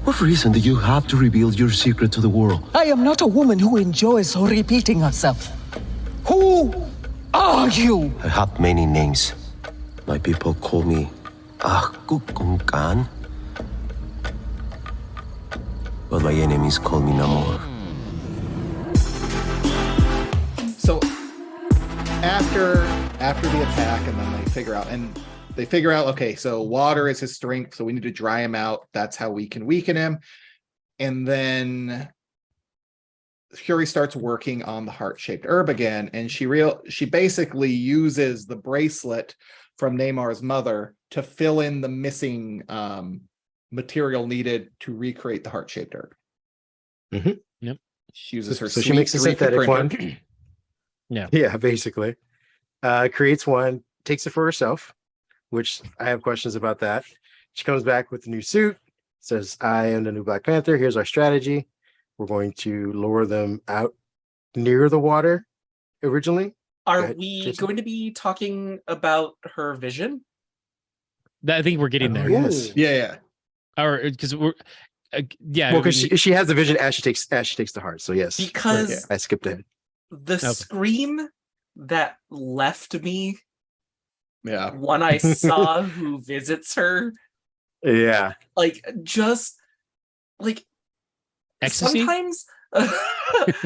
What reason do you have to reveal your secret to the world? I am not a woman who enjoys repeating herself. Who are you? I have many names. My people call me Kukungkan. But my enemies call me Namor. So after the attack, and then they figure out, okay, so water is his strength, so we need to dry him out. That's how we can weaken him. And then Fury starts working on the heart-shaped herb again, and she basically uses the bracelet from Neymar's mother to fill in the missing material needed to recreate the heart-shaped herb. Mm-hmm. Yep. She uses her. So she makes a synthetic one. Yeah, basically. Creates one, takes it for herself, which I have questions about that. She comes back with a new suit, says, I am the new Black Panther. Here's our strategy. We're going to lure them out near the water originally. Are we going to be talking about her vision? I think we're getting there. Yes. Yeah. Or because we're Well, because she has the vision as she takes the heart. So yes. Because I skipped ahead. The scream that left me when I saw who visits her. Yeah. Just ecstasy?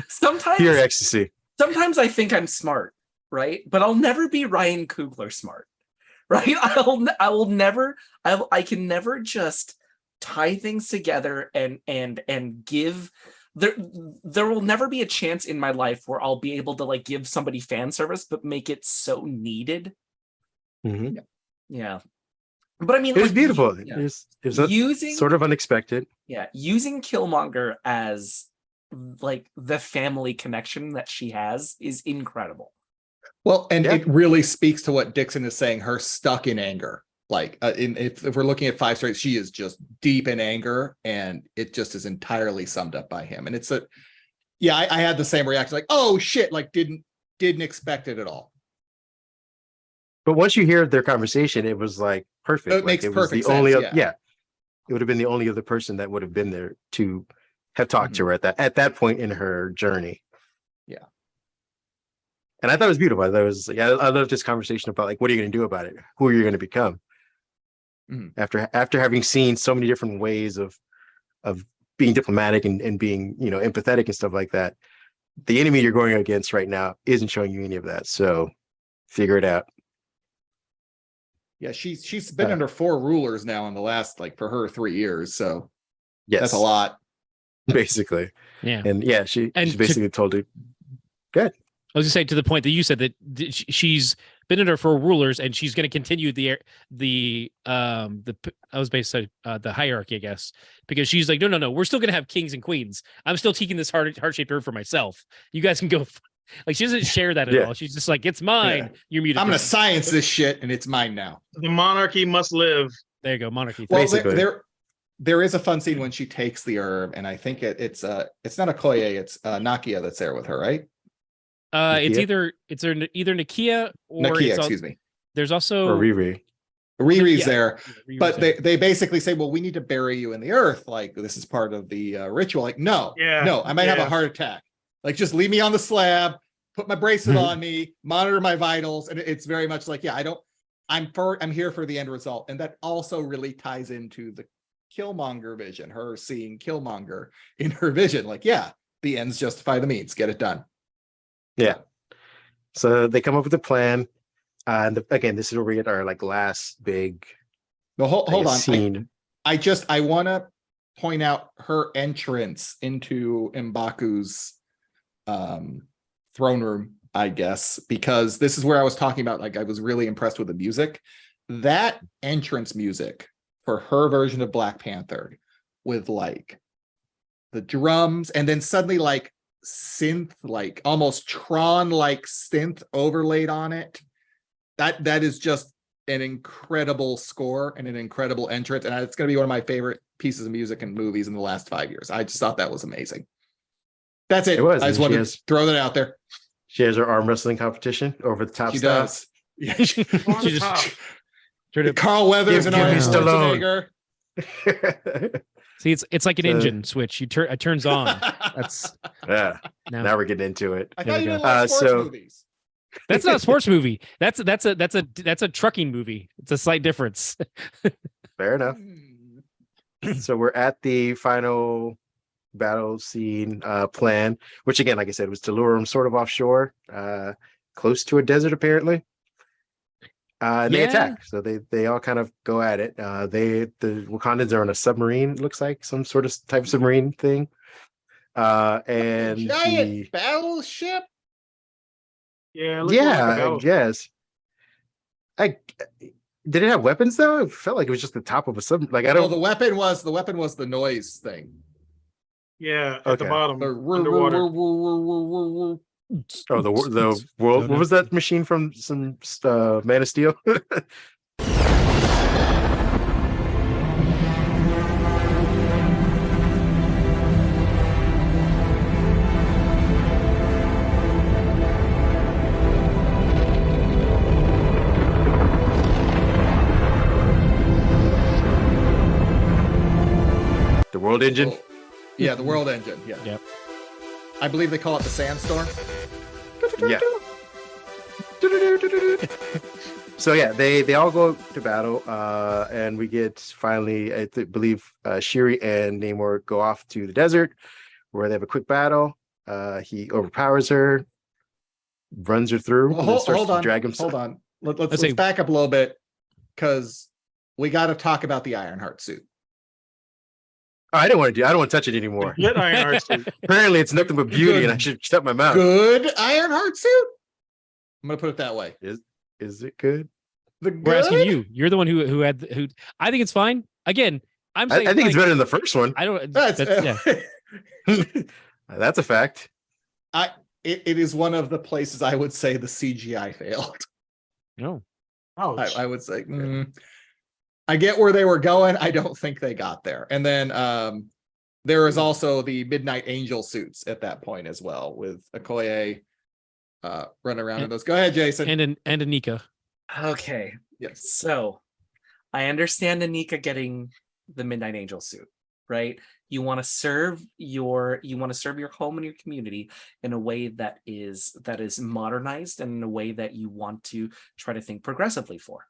Sometimes pure ecstasy. Sometimes I think I'm smart, right? But I'll never be Ryan Coogler smart, right? I can never just tie things together and give. There will never be a chance in my life where I'll be able to give somebody fan service, but make it so needed. Mm-hmm. Yeah. But I mean, it was beautiful. Yeah. It was using sort of unexpected. Yeah, using Killmonger as the family connection that she has is incredible. Well, and it really speaks to what Dixon is saying. Her stuck in anger. If we're looking at 5 straight, she is just deep in anger, and it just is entirely summed up by him. And it's I had the same reaction, oh shit, didn't expect it at all. But once you hear their conversation, it was perfect. It makes perfect sense. It would have been the only other person that would have been there to have talked to her at that point in her journey. Yeah. And I thought it was beautiful. I love this conversation about what are you going to do about it? Who are you going to become? Mm-hmm. After having seen so many different ways of being diplomatic and being, empathetic and stuff like that, the enemy you're going against right now isn't showing you any of that. So figure it out. Yeah, she's been under 4 rulers now in the last, for her, 3 years. So yes, that's a lot. Basically. Yeah. And she's basically told her, good. I was gonna say, to the point that you said that she's been under 4 rulers, and she's going to continue the hierarchy, I guess, because she's like, no, we're still going to have kings and queens. I'm still taking this heart-shaped herb for myself. You guys can go. She doesn't share that at all. She's just it's mine. Yeah. You're muted. I'm going to science this shit, and it's mine now. The monarchy must live. There you go, monarchy. Well, there is a fun scene when she takes the herb, and I think it's not Okoye, it's Nakia that's there with her, right? It's either Nakia or Nakia, excuse me. There's also Riri. Riri's there, but they basically say, well, we need to bury you in the earth. This is part of the ritual. No, I might have a heart attack. Just leave me on the slab, put my bracelet on me, monitor my vitals. And it's very much I'm here for the end result. And that also really ties into the Killmonger vision, her seeing Killmonger in her vision. The ends justify the means, get it done. Yeah. So they come up with a plan. And again, this is where we get our last big hold on scene. I want to point out her entrance into M'Baku's throne room, I guess, because this is where I was talking about I was really impressed with the music. That entrance music for her version of Black Panther, with the drums, and then suddenly synth, almost Tron synth overlaid on it. That is just an incredible score and an incredible entrance, and it's going to be one of my favorite pieces of music in movies in the last 5 years. I just thought that was amazing. That's it. I just wanted to throw that out there. She has her arm wrestling competition over the top. She does. Yeah, she just Carl Weathers and Arnold Schwarzenegger. See, it's like an So- engine switch. It turns on. That's Yeah. no. Now we're getting into it. I There thought we you go. didn't like sports So- movies. That's not a sports movie. That's a trucking movie. It's a slight difference. Fair enough. So we're at the final battle scene plan, which again, like I said, was to lure them sort of offshore, close to a desert apparently. And they Yeah. attack. So they all kind of go at it. The Wakandans are on a submarine, looks like some sort of type of submarine thing. And Giant battleship. Yeah, it looked more like a yeah, I battleship. guess. I did it have weapons though? It felt like it was just the top of a sub. Like I Well, don't. the weapon was the noise thing. Yeah, at Okay. the bottom, The underwater. Oh, the world. What was that machine from some Man of Steel? The world engine. Oh, yeah, the world engine. Yeah. Yep. I believe they call it the sandstorm. Yeah. So yeah, they all go to battle, and we get finally, I believe, Shiri and Namor go off to the desert, where they have a quick battle. He overpowers her, runs her through, Well, and then starts hold to on. drag himself. Hold on. Let's say- back up a little bit because we got to talk about the Ironheart suit. Oh, I don't want to touch it anymore. Get Ironheart suit. Apparently, it's nothing but beauty, and I should shut my mouth. Good Ironheart suit. I'm gonna put it that way. Is it good? The We're asking good? you. You're the one who. I think it's fine. Again, I'm I saying think it's like, better than the first one. I don't. That's, yeah. That's a fact. it is one of the places I would say the CGI failed. No. Oh, I would say I get where they were going. I don't think they got there. And then there is also the Midnight Angel suits at that point as well, with Okoye running around in those. Go ahead, Jason. And Anika. Okay. Yes. So I understand Anika getting the Midnight Angel suit, right? You want to serve your home and your community in a way that is modernized and in a way that you want to try to think progressively for.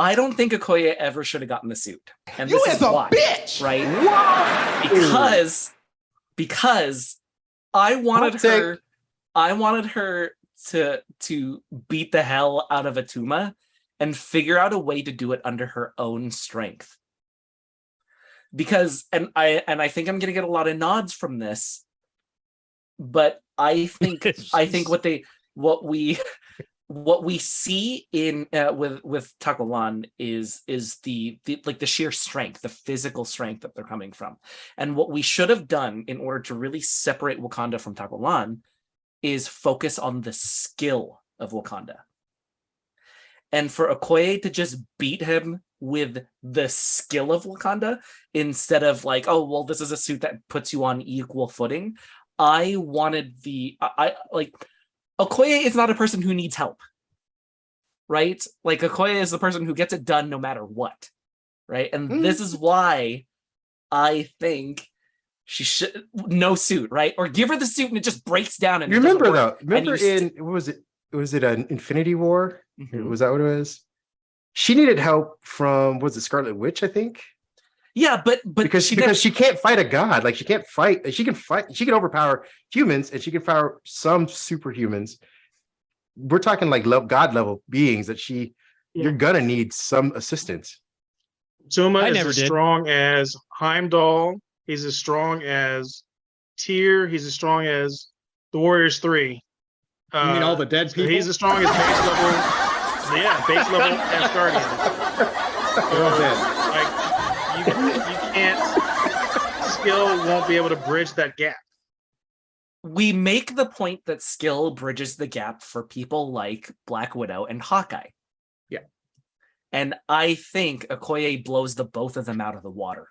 I don't think Okoye ever should have gotten the suit. And this is why, bitch, right? Because I wanted her to beat the hell out of Atuma and figure out a way to do it under her own strength. Because I think I'm gonna get a lot of nods from this, but I think what we see in with Takolan is the sheer strength, the physical strength that they're coming from. And what we should have done in order to really separate Wakanda from Takolan is focus on the skill of Wakanda. And for Okoye to just beat him with the skill of Wakanda instead of like, oh, well, this is a suit that puts you on equal footing. I wanted Okoye is not a person who needs help, right? Like Okoye is the person who gets it done no matter what, right? And this is why I think she should no suit, right? Or give her the suit and it just breaks down. And You it doesn't remember work. though? Remember And in what was it? Was it an Infinity War? Mhm. Was that what it was? She needed help from was it Scarlet Witch? I think. Yeah, but because she can't fight a god. Like she can't fight. She can fight. She can overpower humans, and she can power some superhumans. We're talking like god level beings that you're gonna need some assistance. Tuma I is never as did. strong as Heimdall. He's as strong as Tyr. He's as strong as the Warriors 3. You mean all the dead so people? he's as strong as base level. Yeah, base level Asgardians. They're all dead. Like you can't. Skill won't be able to bridge that gap. we make the point that skill bridges the gap for people like Black Widow and Hawkeye. Yeah. And I think Okoye blows the both of them out of the water.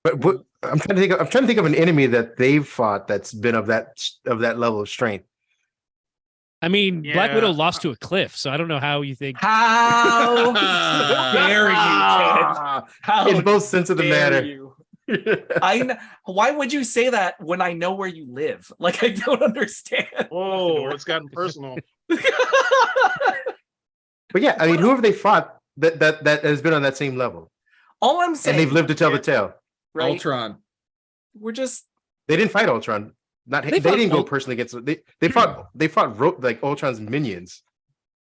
But I'm trying to think of an enemy that they've fought that's been of that level of strength. I mean, Black Widow Yeah. lost to a cliff, so I don't know how you think. How dare you, Ken? How In both sense of the dare matter. you? Why would you say that when I know where you live? Like, I don't understand. Oh, it's gotten personal. But yeah, I mean, whoever they fought that has been on that same level, All I'm saying, and they've lived to tell the tale. right? Ultron. We're just They didn't fight Ultron. They fought didn't go personally against. They fought like Ultron's minions.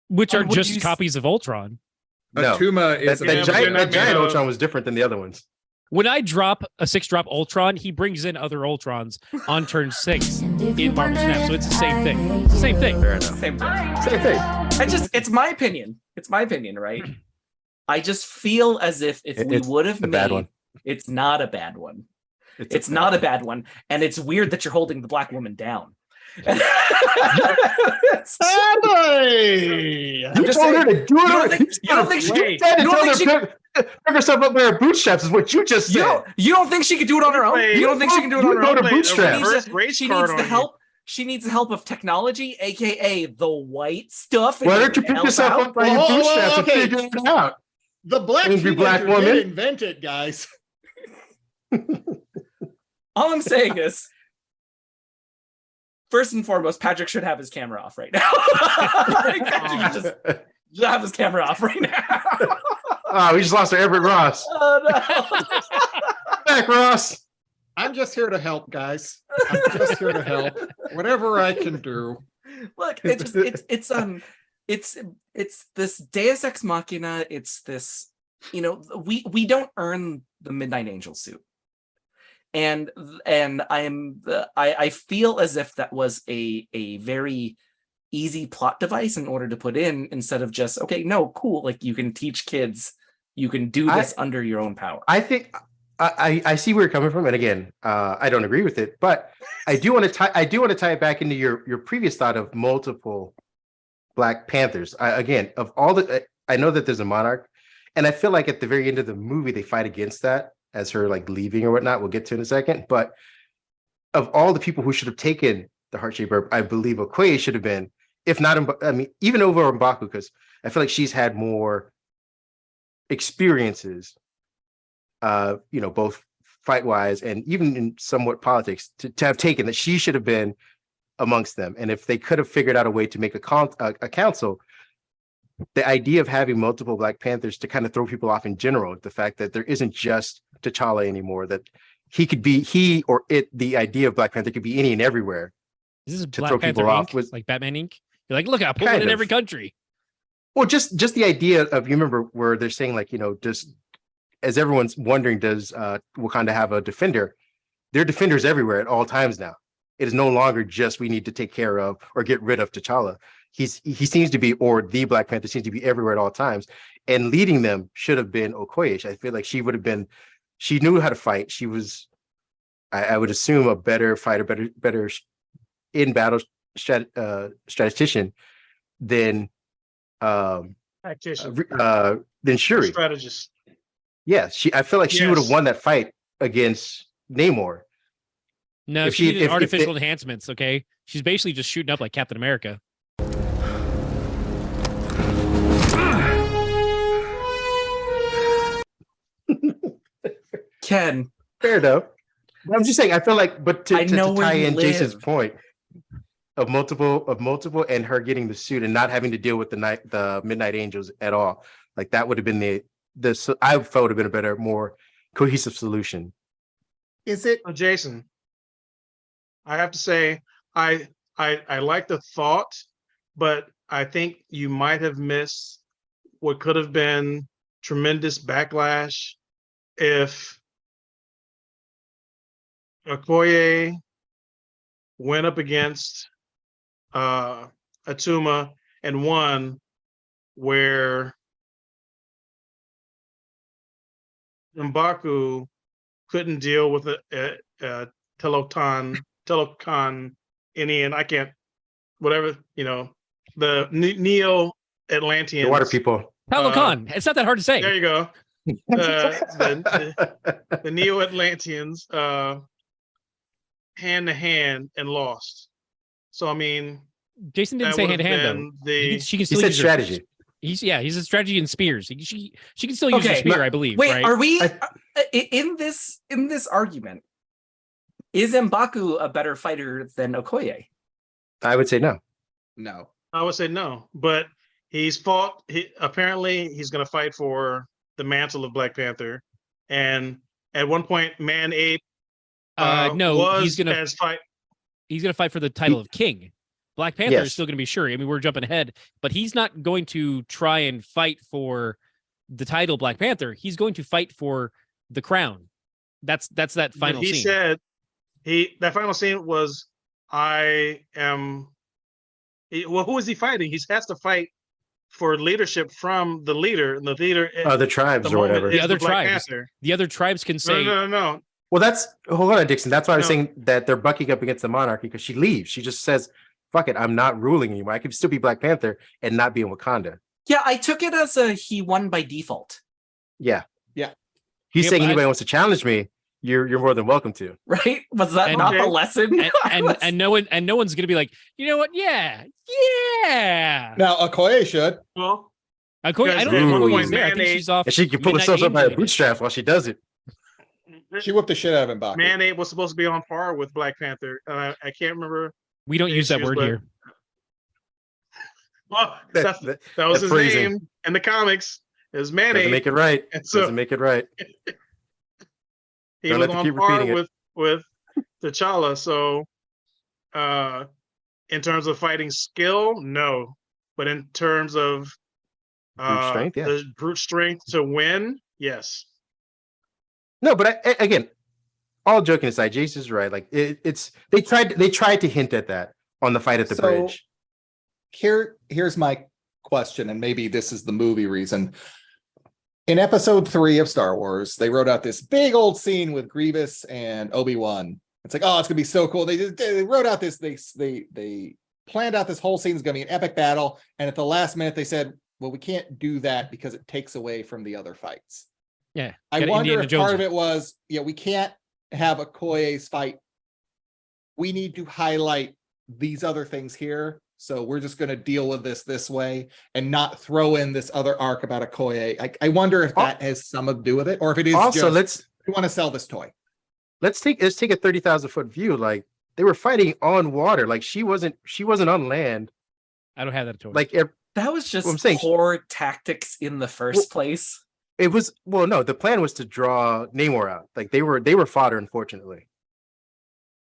Which are Would just you s- copies of Ultron. No, Atuma is that, Yeah, that but giant, they're that not giant made of- Ultron was different than the other ones. When I drop a 6-drop Ultron, he brings in other Ultrons on turn 6 in Marvel Snap. So it's the same thing. It's the same thing. Fair enough. same thing. Same thing. It's my opinion. It's my opinion, right? I just feel as if we It's would have a bad made one. it's not a bad one. It's not a bad one, and it's weird that you're holding the black woman down. I'm You just told her saying, to do you don't it. think- you don't think she- You said to you don't tell think her to pick herself up by her bootstraps is what you just said. you don't think she could do it on her own? Wait, You don't think she can do it on her you own? go to bootstrap. She needs the help. She needs the help of technology, aka the white stuff. Why don't you pick yourself up by your Oh, bootstraps and okay. figure it out? The black Angry black teenager woman. did invent it, guys. All I'm saying is, first and foremost, Patrick should have his camera off right now. Patrick should have his camera off right now. Oh, we just lost our Everett Ross. Oh, no. Back, Ross. I'm just here to help, guys. I'm just here to help. Whatever I can do. Look, it's this Deus Ex Machina. It's this, we don't earn the Midnight Angel suit, and I feel as if that was a very easy plot device in order to put in, instead of just, okay, no, cool, like, you can teach kids, you can do this under your own power. I think I see where you're coming from, and again, I don't agree with it, but I do want to tie it back into your previous thought of multiple Black Panthers. Again, of all the, I know that there's a Monarch, and I feel like at the very end of the movie they fight against that as her like leaving or whatnot. We'll get to in a second, but of all the people who should have taken the heart-shaped herb, I believe Okoye should have been, if not, I mean, even over M'Baku, because I feel like she's had more experiences, both fight-wise and even in somewhat politics, to have taken that. She should have been amongst them. And if they could have figured out a way to make a council, the idea of having multiple Black Panthers to kind of throw people off in general, the fact that there isn't just T'Challa anymore, that he or it, the idea of Black Panther could be any and everywhere. This is To Black throw Panther people off Inc., with- like Batman Inc. You're like, look, I put Kind one in of. every country. Well, just the idea of, you remember where they're saying like, just as everyone's wondering, does Wakanda have a defender? There are defenders everywhere at all times now. It is no longer just we need to take care of or get rid of T'Challa. He seems to be, or the Black Panther seems to be everywhere at all times. And leading them should have been Okoye. I feel like she would have been, she knew how to fight. She was, I would assume, a better fighter, better in battle strategician than Tactician. than Shuri. Strategist. Yeah, I feel like she would have Yes. won that fight against Namor. No, If she she- needed if they- artificial enhancements, okay? She's basically just shooting up like Captain America. Ken, Fair enough. But I'm just saying, I feel like, but to I know where tie you in Jason's live. point of multiple, and her getting the suit and not having to deal with the Midnight Angels at all, like that would have been I felt would have been a better, more cohesive solution. Is it? Jason, I have to say, I like the thought, but I think you might have missed what could have been tremendous backlash if Okoye went up against Atuma and won, where M'Baku couldn't deal with a Telecon Indian. I can't, whatever, the Neo Atlanteans. The water people. Pelican. It's not that hard to say. There you go. The Neo Atlanteans hand to hand and lost. So I mean, Jason didn't That say would hand to have hand though. been the- She can He still said use her- strategy. He's a strategy in spears. She can still use her Okay, spear, I believe. Wait, right? are we in this argument? Is M'Baku a better fighter than Okoye? I would say no. No. I would say no, but he's fought. Apparently he's going to fight for the mantle of Black Panther, and at one point, Man Ape No, was he's gonna as fight. he's gonna fight for the title of king. Black Panther is Yes. still gonna be Shuri. I mean, we're jumping ahead, but he's not going to try and fight for the title Black Panther. He's going to fight for the crown. That's that final He scene. said that final scene was, I am. Well, who is he fighting? He has to fight for leadership from the leader, and the leader. The tribes the or moment whatever. is The other Black tribes. Panther. The other tribes can say, No. Well, that's hold on, Dixon. That's why I was No. saying that they're bucking up against the monarchy because she leaves. She just says, "Fuck it, I'm not ruling anymore. I can still be Black Panther and not be in Wakanda." Yeah, I took it as he won by default. Yeah, Yeah. He's Yeah, saying but anybody wants to challenge me, you're more than welcome to. Right? Was that And- not the Okay. lesson? and no one's gonna be like, you know what? Yeah. Now Okoye should. Well, I don't Because think at one Okoye's point, there. I think Man-Ape- she's off. And she can pull Midnight herself up by her Angel. bootstraps while she does it. She whooped the shit out of M'Baku. Man Ape was supposed to be on par with Black Panther. I can't remember. We don't use that issues, word but- here. Well, That- that that- was that's his phrasing. name in the comics. Is Man Doesn't Ape. make it right. And so Doesn't make it right. he Don't was have to on keep par repeating it. with T'Challa. So, in terms of fighting skill, no. But in terms of Brute strength, yeah. the brute strength to win, yes. No, but again, all joking aside, Jason's right. Like it's they tried to hint at that on the fight at the So- bridge. Here's my question, and maybe this is the movie reason. In episode 3 of Star Wars, they wrote out this big old scene with Grievous and Obi-Wan. It's like, oh, it's gonna be so cool. They wrote out this, they planned out this whole scene is gonna be an epic battle, and at the last minute they said, well, we can't do that because it takes away from the other fights. Yeah. I Gotta wonder Indiana if part Jones of it was, we can't have a Okoye's fight. We need to highlight these other things here. So we're just going to deal with this way and not throw in this other arc about Okoye. I wonder if that has some to do with it, or if it is Also, just, we want to sell this toy. let's take a 30,000-foot view. Like they were fighting on water. Like she wasn't on land. I don't have that toy. Like That was just Well, I'm saying- poor tactics in the first place. it was. Well, no, the plan was to draw Namor out. Like they were fodder. Unfortunately,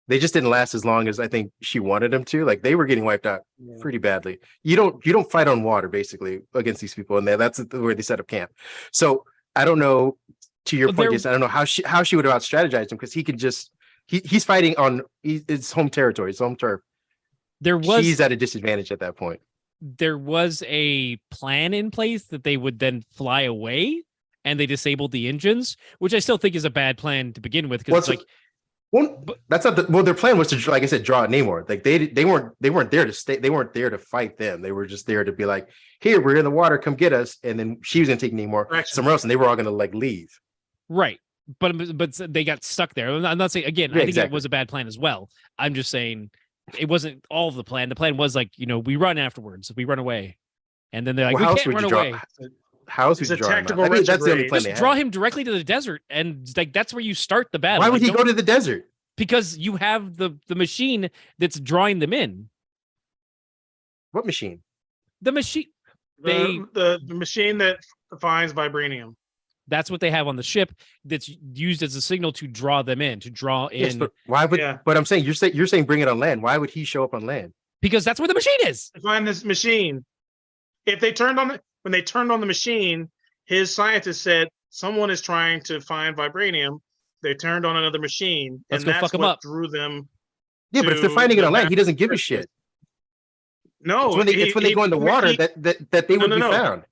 they just didn't last as long as I think she wanted them to. Like they were getting wiped out pretty badly. You don't fight on water basically against these people, and that's where they set up camp. So I don't know. To your But point, there- Jason, I don't know how she would have out strategized him because he could just he's fighting on his home territory, his home turf. She's at a disadvantage at that point. there was a plan in place that they would then fly away and they disabled the engines, which I still think is a bad plan to begin with. Because it's like, Well, that's not their plan was to, like I said, draw Namor. Like they weren't there to stay. They weren't there to fight them. They were just there to be like, here, we're in the water, come get us. And then she was gonna take Namor somewhere else, and they were all gonna like leave. right. But they got stuck there. I'm not saying, again, I think it was a bad plan as well. I'm just saying it wasn't all of the plan. The plan was like, we run afterwards, we run away. And then they're like, Well, how we else can't would run you away. How else would It's you a draw him out? tactical I mean, that's the only retrograde. plan Just they draw had. him directly to the desert, and like that's where you start the battle. Why would Like, he go to the desert? because you have the machine that's drawing them in. What machine? The machine, The machine that finds vibranium. that's what they have on the ship that's used as a signal to draw them in, to draw in, Yes, but why would? Yeah. But I'm saying you're saying bring it on land. Why would he show up on land? because that's where the machine is. To find this machine. If they when they turned on the machine, his scientist said someone is trying to find vibranium. They turned on another machine, Let's and go that's fuck 'em what up. drew them. Yeah, but if they're to finding it the on land, he map. doesn't give a shit. No, It's when they go in the water that they would be no. found.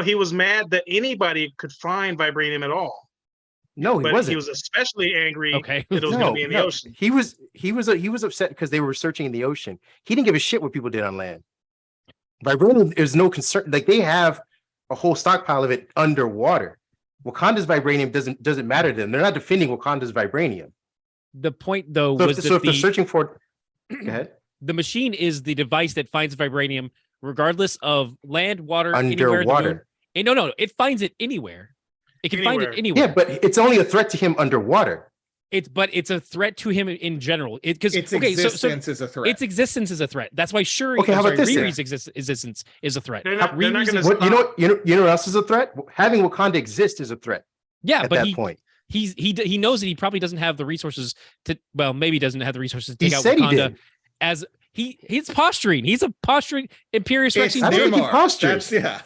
He was mad that anybody could find vibranium at all. No, he But wasn't. he was especially angry Okay. that it was going to be in the ocean. He was upset because they were searching in the ocean. He didn't give a shit what people did on land. Vibranium is no concern. Like they have a whole stockpile of it underwater. Wakanda's vibranium doesn't matter to them. They're not defending Wakanda's vibranium. The point though So was if that they're searching for, go ahead. The machine is the device that finds vibranium regardless of land, water, anywhere. Underwater. No, it finds it anywhere. It can find it anywhere. Yeah, but it's only a threat to him underwater. It's a threat to him in general. Because its existence is a threat. Its existence is a threat. That's why Shuri. Okay, how about this? Riri's existence is a threat. They're not gonna You know what else is a threat? Having Wakanda exist is a threat. Yeah, at but that point. He knows that he probably doesn't have the resources to. Well, maybe he doesn't have the resources to He take out said he Wakanda. did. As he's posturing. He's a posturing Imperious Rex. I don't think he postures. Yeah.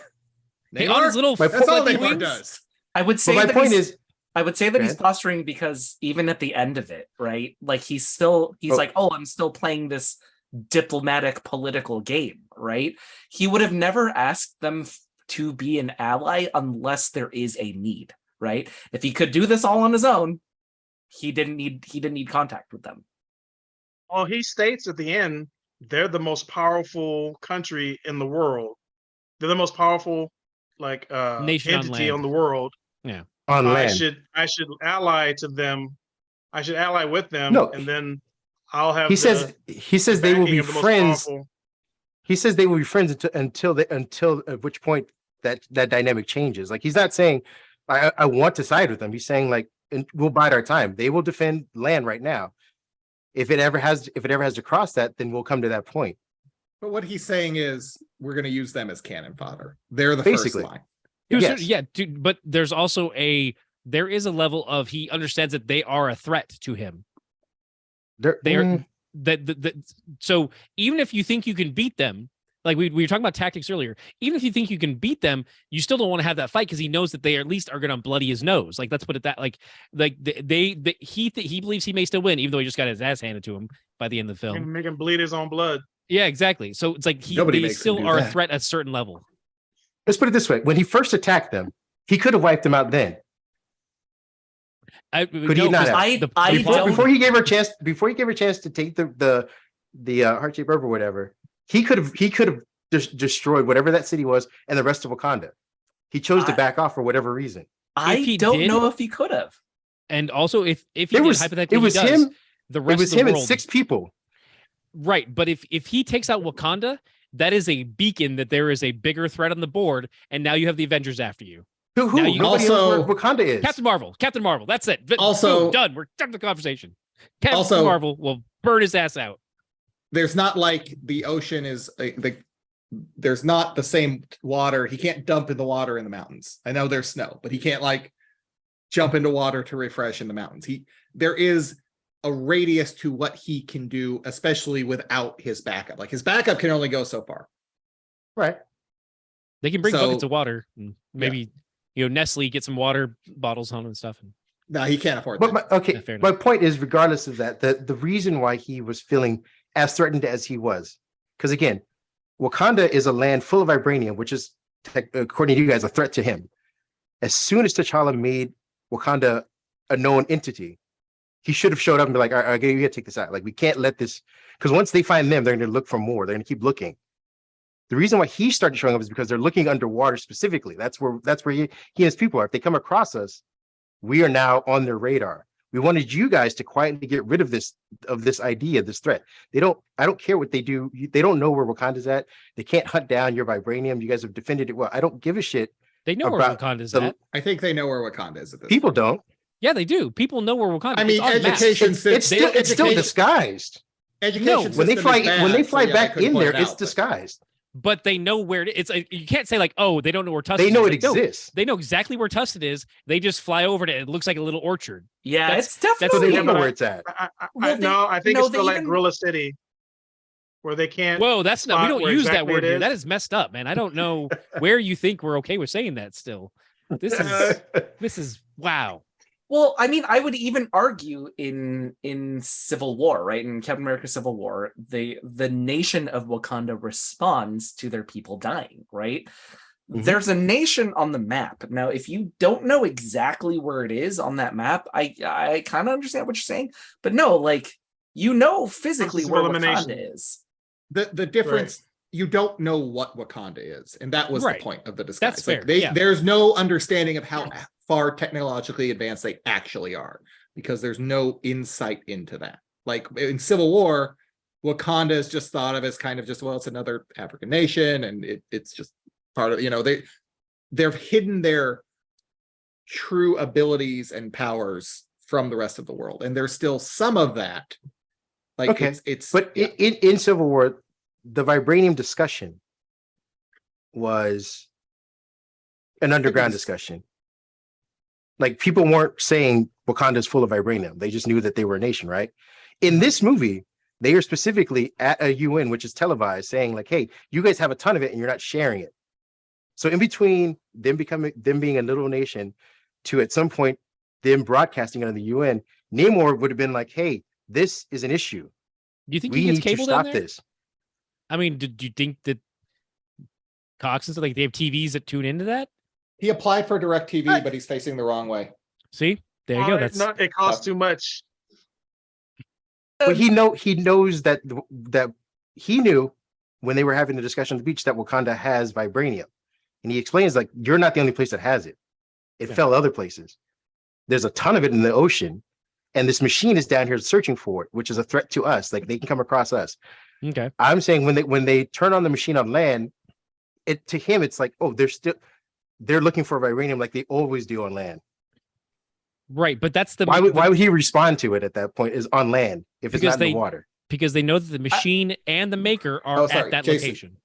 Hey, on his little That's all flippy Neymar wings. does. I would say But my that point is, I would say that Go he's ahead. posturing because even at the end of it, right? Like he's like, oh, I'm still playing this diplomatic political game, right? He would have never asked them to be an ally unless there is a need, right? If he could do this all on his own, he didn't need contact with them. Well, he states at the end, they're the most powerful country in the world. They're the most powerful Nation on entity land. on the world. Yeah. on I land. should ally to them. I should ally with them, No, and then I'll have. He says they will backing be of the most friends. powerful. He says they will be friends until at which point that dynamic changes. Like he's not saying I want to side with them. He's saying like and we'll bide our time. They will defend land right now. If it ever has to cross that, then we'll come to that point. But what he's saying is we're going to use them as cannon fodder. They're the Basically. first line. Yes. Yeah, dude, but there's also there is a level of he understands that they are a threat to him. They're so even if you think you can beat them, like we were talking about tactics earlier, even if you think you can beat them, you still don't want to have that fight because he knows that they at least are going to bloody his nose. Like let's put it that he believes he may still win, even though he just got his ass handed to him by the end of the film. Make him bleed his own blood. Yeah, exactly. So it's like Nobody they makes him still do are a that. threat at a certain level. Let's put it this way: when he first attacked them, he could have wiped them out then. Could he not have? Before he gave her a chance, to take the heart-shaped herb or whatever, he could have just destroyed whatever that city was and the rest of Wakanda. He chose to back off for whatever reason. I don't know if he could have. And also, if he It was hypothetically, it was he does, him. the rest It was of the him and world, 6 people. right? But if he takes out Wakanda, that is a beacon that there is a bigger threat on the board, and now you have the Avengers after you. Who? Now you Nobody also- knows where Wakanda is. Captain Marvel. That's it. Also- Boom, done. We're done with the conversation. Captain Also- Marvel will burn his ass out. There's not like the ocean is there's not the same water. He can't dump in the water in the mountains. I know there's snow, but he can't like jump into water to refresh in the mountains. There is a radius to what he can do, especially without his backup. Like his backup can only go so far. Right. They can bring So- buckets of water, and maybe Nestle get some water bottles home and stuff. No, he can't afford But that. Yeah, fair my enough. point is, regardless of that, the reason why he was feeling as threatened as he was, because again, Wakanda is a land full of vibranium, which is, according to you guys, a threat to him. As soon as T'Challa made Wakanda a known entity, he should have showed up and be like, all right, you gotta take this out. Like, we can't let this, because once they find them, they're going to look for more. They're going to keep looking. The reason why he started showing up is because they're looking underwater specifically. That's where he and his people are. If they come across us, we are now on their radar. We wanted you guys to quietly get rid of this idea, this threat. I don't care what they do. They don't know where Wakanda's at. They can't hunt down your vibranium. You guys have defended it well. I don't give a shit. They know where about Wakanda's the- at. I think they know where Wakanda is at this People point. don't. Yeah, they do. People know where Wakanda. I mean, it's on maps. education It's still disguised. Education No, system When they fly is bad, so yeah, I back couldn't in point there, it it's out, but- disguised. But they know where it is. You can't say like, oh, they don't know where Tustin They know is. it exists. They know exactly where Tustin is. They just fly over to it. It looks like a little orchard. Yeah, That's- it's So definitely. they Yeah, don't know but where it's at. I think it's still like Gorilla City, where they can't. Whoa, that's not. We spot don't where use that exactly word it here. is. That is messed up, man. I don't know where you think we're okay with saying that. Still, this is wow. Well, I mean, I would even argue in Civil War, right? In Captain America Civil War, the nation of Wakanda responds to their people dying, right? Mhm. There's a nation on the map. Now, if you don't know exactly where it is on that map, I kind of understand what you're saying, but no, like physically where elimination. Wakanda is. The difference, you don't know what Wakanda is, and that was Right. the point of the disguise. That's Like, fair, yeah. There's no understanding of how far technologically advanced they actually are, because there's no insight into that. Like in Civil War, Wakanda is just thought of as kind of just, well, it's another African nation, and it's just part of, they've hidden their true abilities and powers from the rest of the world, and there's still some of that. Like, okay, in Civil War, the vibranium discussion was an underground discussion. Like, people weren't saying Wakanda's full of vibranium. They just knew that they were a nation, right? In this movie, they are specifically at a UN, which is televised, saying like, hey, you guys have a ton of it and you're not sharing it. So in between them being a little nation to at some point them broadcasting under the UN, Namor would have been like, hey, this is an issue. Do you think we he gets need to cable stop down there? this? I mean, do you think that Cox is like they have TVs that tune into that? He applied for DirecTV, but he's facing the wrong way. See, there you go. That's it costs too much. But he knows that he knew when they were having the discussion on the beach that Wakanda has vibranium, and he explains like, you're not the only place that has it. It fell other places. There's a ton of it in the ocean, and this machine is down here searching for it, which is a threat to us. Like, they can come across us. okay. I'm saying when they turn on the machine on land, to him it's like, oh, they're looking for vibranium like they always do on land. Right, but that's the why would he respond to it at that point is on land if it's not in the water? Because they know that the machine and the maker are at that Jason. location.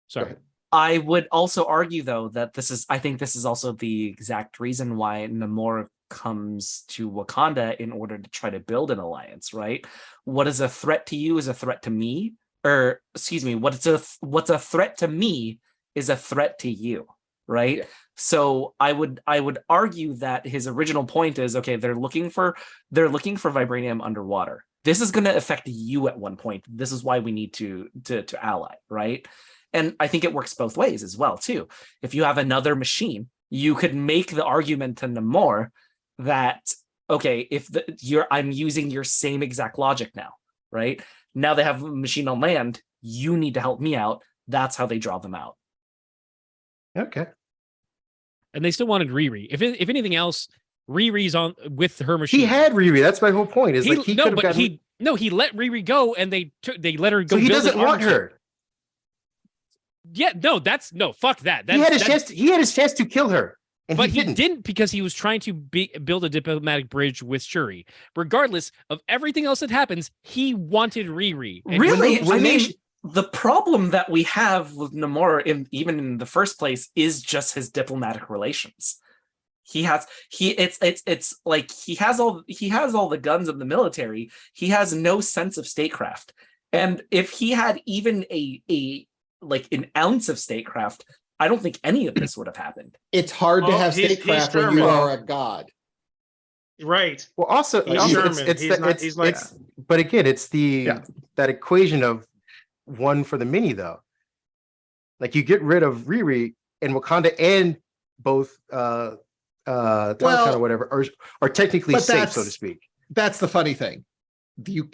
Sorry. I would also argue, though, that I think this is also the exact reason why Namor comes to Wakanda in order to try to build an alliance, right? What is a threat to you is a threat to me, or excuse me, what's a threat to me is a threat to you, right? Yeah. So I would argue that his original point is, okay, they're looking for vibranium underwater. This is going to affect you at one point. This is why we need to ally, right? And I think it works both ways as well, too. If you have another machine, you could make the argument to Namor that, okay, I'm using your same exact logic now, right? Now they have a machine on land. You need to help me out. That's how they draw them out. Okay. And they still wanted Riri. If anything else, Riri's on with her machine. He had Riri. That's my whole point. Is he let Riri go, and they let her go. So he doesn't want her. Yeah, fuck that. He had his chance to kill her, but he didn't because he was trying to build a diplomatic bridge with Shuri. Regardless of everything else that happens, he wanted Riri. And really, the problem that we have with Namor, even in the first place, is just his diplomatic relations. It's like he has all the guns of the military. He has no sense of statecraft. And if he had even an ounce of statecraft, I don't think any of this would have happened. It's hard to have statecraft when you are a god. Right. Well, also, but again, it's that equation of one for the many, though. Like, you get rid of Riri and Wakanda, and both Talokan or whatever are technically safe, so to speak. That's the funny thing. You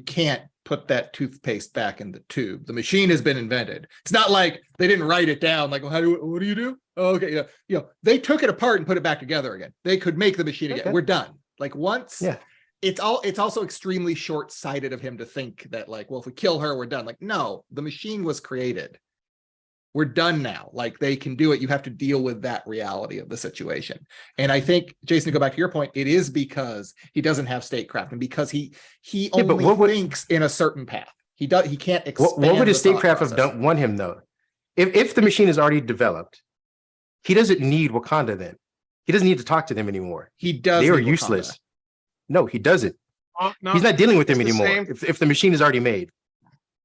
can't put that toothpaste back in the tube. The machine has been invented. It's not like they didn't write it down. Like, well, what do you do? Oh, okay, they took it apart and put it back together again. They could make the machine again. We're done. Like, once. Yeah. It's also extremely short-sighted of him to think that, like, well, if we kill her, we're done. Like, no, the machine was created. We're done now. Like, they can do it. You have to deal with that reality of the situation. And I think, Jason, to go back to your point, it is because he doesn't have statecraft, and because he only thinks in a certain path. He can't expand. What would his statecraft have won him, though? If the machine is already developed, he doesn't need Wakanda then. He doesn't need to talk to them anymore. He does. They are useless. No, he doesn't. No, he's not dealing with them anymore. If the machine is already made,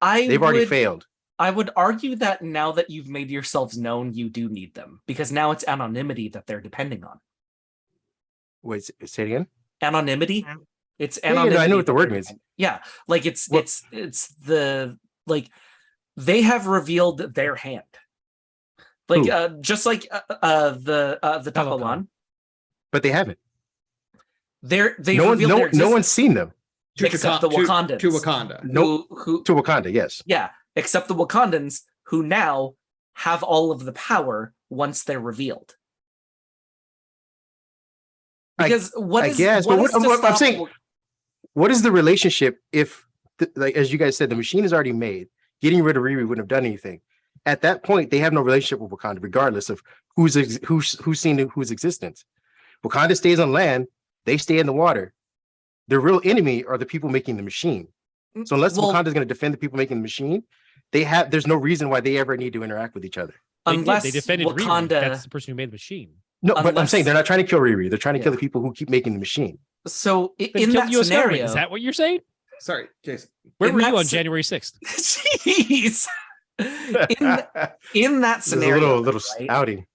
they've already failed. I would argue that now that you've made yourselves known, you do need them, because now it's anonymity that they're depending on. Wait, say it again. Anonymity. It's anonymity. I know what the word means. Yeah, like it's the they have revealed their hand, like just like the Talokan. But they haven't. No one's seen them except the Wakandans. To Wakanda. To Wakanda, yes. Yeah, except the Wakandans, who now have all of the power once they're revealed. Because I'm saying, what is the relationship if like as you guys said, the machine is already made. Getting rid of Riri wouldn't have done anything. At that point, they have no relationship with Wakanda, regardless of who's seen whose existence. Wakanda stays on land, they stay in the water. Their real enemy are the people making the machine. So unless Wakanda is going to defend the people making the machine, there's no reason why they ever need to interact with each other. Unless they defended Wakanda, Riri. That's the person who made the machine. No, but I'm saying they're not trying to kill Riri. They're trying to kill the people who keep making the machine. So in that US scenario, government. Is that what you're saying? Sorry, Jason. Where were you on January 6th? Jeez. In that scenario, a little right? outing.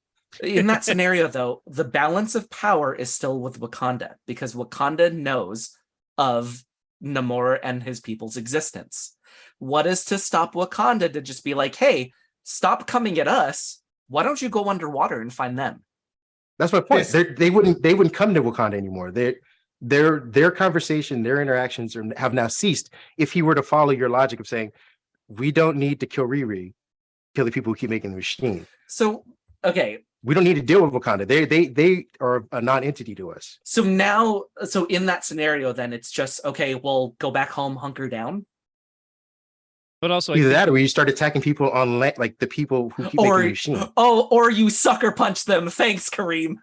In that scenario, though, the balance of power is still with Wakanda because Wakanda knows of Namor and his people's existence. What is to stop Wakanda to just be like, hey, stop coming at us. Why don't you go underwater and find them? That's my point. They wouldn't come to Wakanda anymore. Their conversation, their interactions have now ceased. If he were to follow your logic of saying, we don't need to kill Riri, kill the people who keep making the machine. So, okay. We don't need to deal with Wakanda. They are a non-entity to us. So in that scenario, then it's just, okay, well, go back home, hunker down. But also either that or you start attacking people on land, like the people who keep making the machine. Or you sucker punch them. Thanks, Kareem.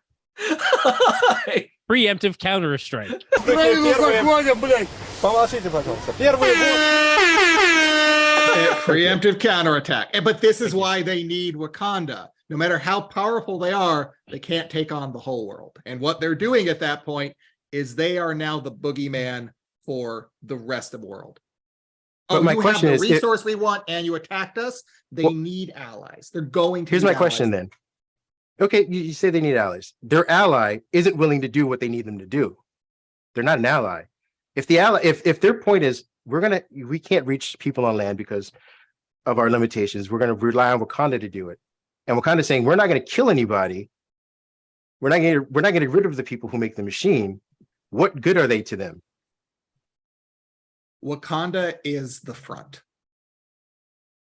Preemptive counter strike. Preemptive counterattack. But this is why they need Wakanda. No matter how powerful they are, they can't take on the whole world. And what they're doing at that point is they are now the boogeyman for the rest of the world. But my question is, the resource we want, and you attacked us. They need allies. They're going to. Here's my question then. Okay, you say they need allies. Their ally isn't willing to do what they need them to do. They're not an ally. If their point is we can't reach people on land because of our limitations, we're going to rely on Wakanda to do it. And Wakanda is saying we're not going to kill anybody. We're not getting rid of the people who make the machine. What good are they to them? Wakanda is the front.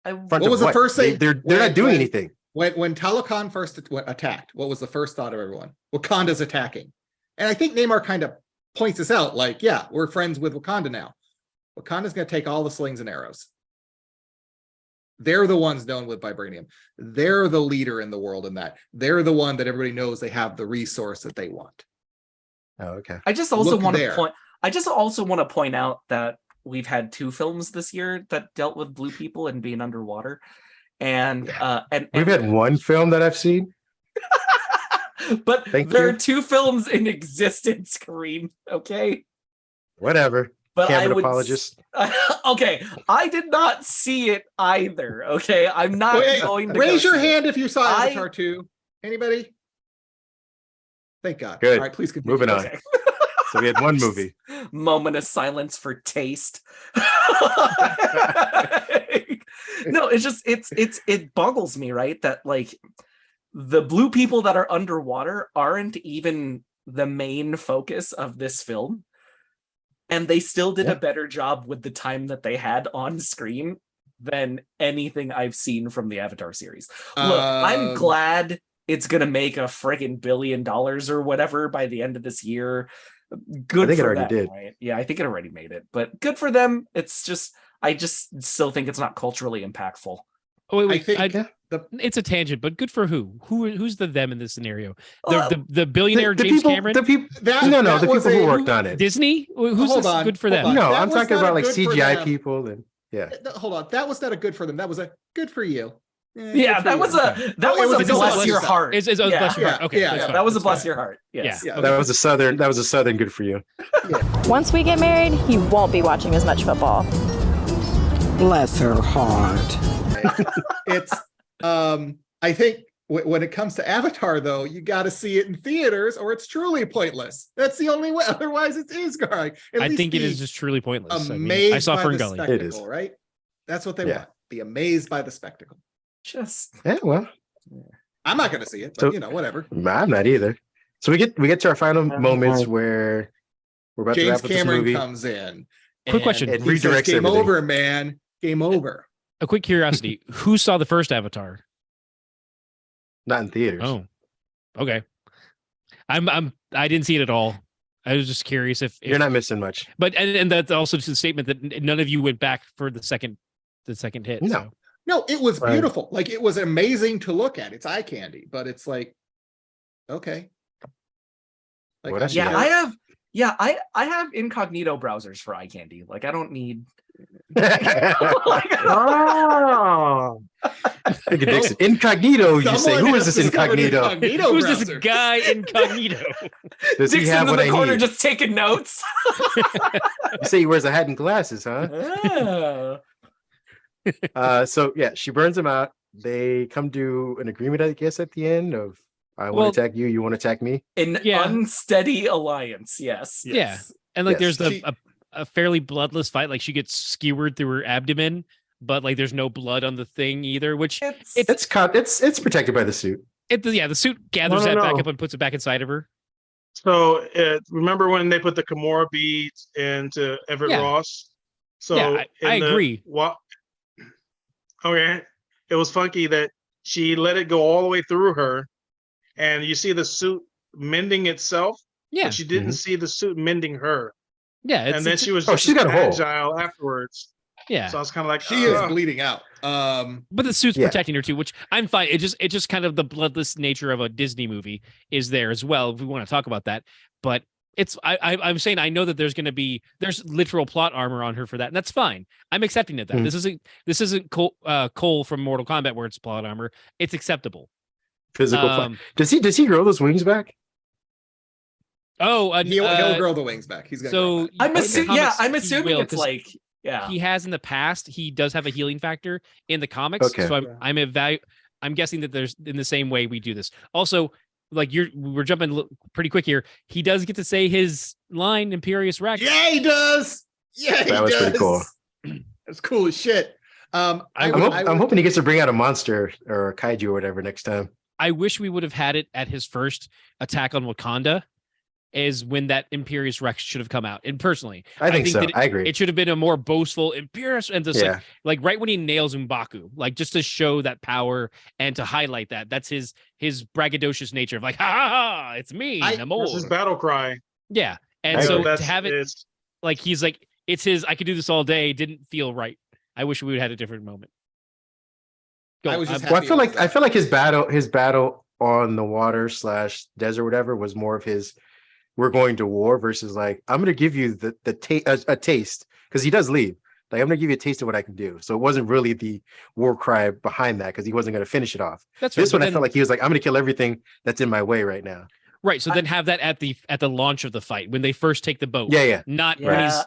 What was the first thing? They're not doing anything. When Talokan first attacked, what was the first thought of everyone? Wakanda's attacking. And I think Namor kind of points this out, like, yeah, we're friends with Wakanda now. Wakanda's going to take all the slings and arrows. They're the ones known with vibranium. They're the leader in the world in that. They're the one that everybody knows they have the resource that they want. Oh, okay. I just also want to point out that we've had 2 films this year that dealt with blue people and being underwater. And we've had 1 film that I've seen. But there are 2 films in existence, Kareem. Okay. Whatever. But Cameron apologist. Okay, I did not see it either. Okay, I'm not going to raise your hand if you saw Avatar 2. Anybody? Thank God. Good. All right, please continue. Moving on. So we had 1 movie. Moment of silence for taste. No, it's just it boggles me, right? That like the blue people that are underwater aren't even the main focus of this film. And they still did a better job with the time that they had on screen than anything I've seen from the Avatar series. Look, I'm glad it's going to make a friggin' $1 billion or whatever by the end of this year. Good. I think it already did. Right? Yeah, I think it already made it, but good for them. It's just, I just still think it's not culturally impactful. Oh, wait. It's a tangent, but good for who? Who's the them in this scenario? The billionaire James Cameron? The people who worked on it. Disney? Who's good for them? No, I'm talking about like CGI people and Hold on. That was not a good for them. That was a good for you. That was a bless your heart. It's bless your heart. Okay. Yeah, that was a bless your heart. Yes. Yeah. That was a southern good for you. Once we get married, he won't be watching as much football. Bless her heart. It's I think when it comes to Avatar, though, you got to see it in theaters or it's truly pointless. That's the only way. Otherwise, it is going. I think it is just truly pointless. Amazed I saw by Ferngully. the It is. spectacle, right? That's what they want. Be amazed by the spectacle. I'm not going to see it, but whatever. I'm not either. So we get to our final moments where we're about to wrap up this movie. James Cameron comes in. Quick question. It redirects game everything. Over, man. Game over. A quick curiosity: who saw the first Avatar? Not in theaters. Oh, okay. I didn't see it at all. I was just curious if you're not missing much. But and that's also just a statement that none of you went back for the second hit. No. So. No, it was beautiful. Like, it was amazing to look at. It's eye candy, but it's like, okay. Like, What else Yeah, you got? I have incognito browsers for eye candy. Like, I don't need. Oh, Look at Dixon. Incognito, you say. Someone Who is has this discovered incognito? Who's this browser. guy incognito? Does he Dixon have in what the I corner need? just taking notes. You say he wears a hat and glasses, huh? So yeah, she burns him out. They come to an agreement, I guess, at the end of I want to attack you, you want to attack me. An unsteady alliance, yes. Yeah, and like Yes. there's a fairly bloodless fight. Like she gets skewered through her abdomen, but like there's no blood on the thing either. Which It's protected by the suit. the suit gathers No, that back no. up and puts it back inside of her. so remember when they put the Kimura beads into Everett Yeah. Ross? So Yeah, I agree. What? Okay, it was funky that she let it go all the way through her, and you see the suit mending itself, Yeah, but you didn't see the suit mending her. yeah, And then she was oh, just she's got a hole. agile afterwards. yeah. So I was kind of like, She is bleeding out. But the suit's protecting her too, which I'm fine. It just kind of the bloodless nature of a Disney movie is there as well. If we want to talk about that, but I'm saying I know that there's literal plot armor on her for that, and that's fine. I'm accepting of that. Mhm. This isn't Cole from Mortal Kombat where it's plot armor. It's acceptable. Physical plot. Does he grow those wings back? Oh, He'll grow the wings back. He's gonna. So I'm assuming. Yeah, I'm he assuming will, it's 'cause like. Yeah. he has in the past. He does have a healing factor in the comics. Okay. So I'm guessing that there's in the same way we do this. Also, like we're jumping pretty quick here. He does get to say his line, Imperious Rex. Yeah, he does. Yeah, That was pretty cool. That's cool as shit. I'm hoping he gets to bring out a monster or a kaiju or whatever next time. I wish we would have had it at his first attack on Wakanda, is when that Imperious Rex should have come out. And personally, I think so. that I agree. It should have been a more boastful Imperious, and just like right when he nails M'Baku, like just to show that power and to highlight that. That's his braggadocious nature of like, ha ha ha, it's me, Namor. That's his battle cry. Yeah. And so to have it like he's like, it's his I could do this all day, didn't feel right. I wish we would have had a different moment. I was just well, I feel like his battle on the water / desert, whatever, was more of his we're going to war versus like I'm going to give you a taste, because he does leave. Like I'm going to give you a taste of what I can do. So it wasn't really the war cry behind that, because he wasn't going to finish it off. That's this right, one. I felt like he was like, I'm going to kill everything that's in my way right now. Right. So then have that at the launch of the fight when they first take the boat. Yeah. Not when he's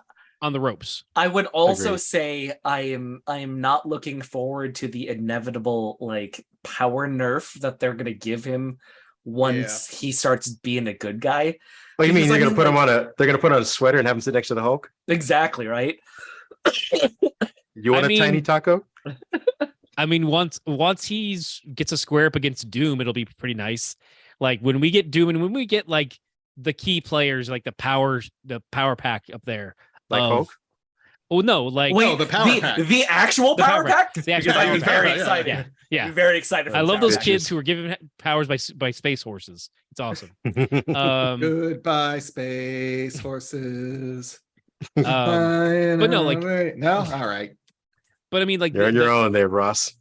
on the ropes. I would also say I am not looking forward to the inevitable like power nerf that they're gonna give him once he starts being a good guy. What do you mean they're gonna put him on they're gonna put on a sweater and have him sit next to the Hulk? Exactly, right? You want a tiny taco? I mean, once he gets a square up against Doom, it'll be pretty nice. Like when we get Doom and when we get like the key players, like the power pack up there. Like Hulk? Oh no! Like the power pack, the actual power pack. The actual I'm power very pack. excited. Yeah, very excited. I love those kids who are given powers by space horses. It's awesome. Goodbye, space horses. But no, like no, all right. But I mean, like you're on your own there, Ross.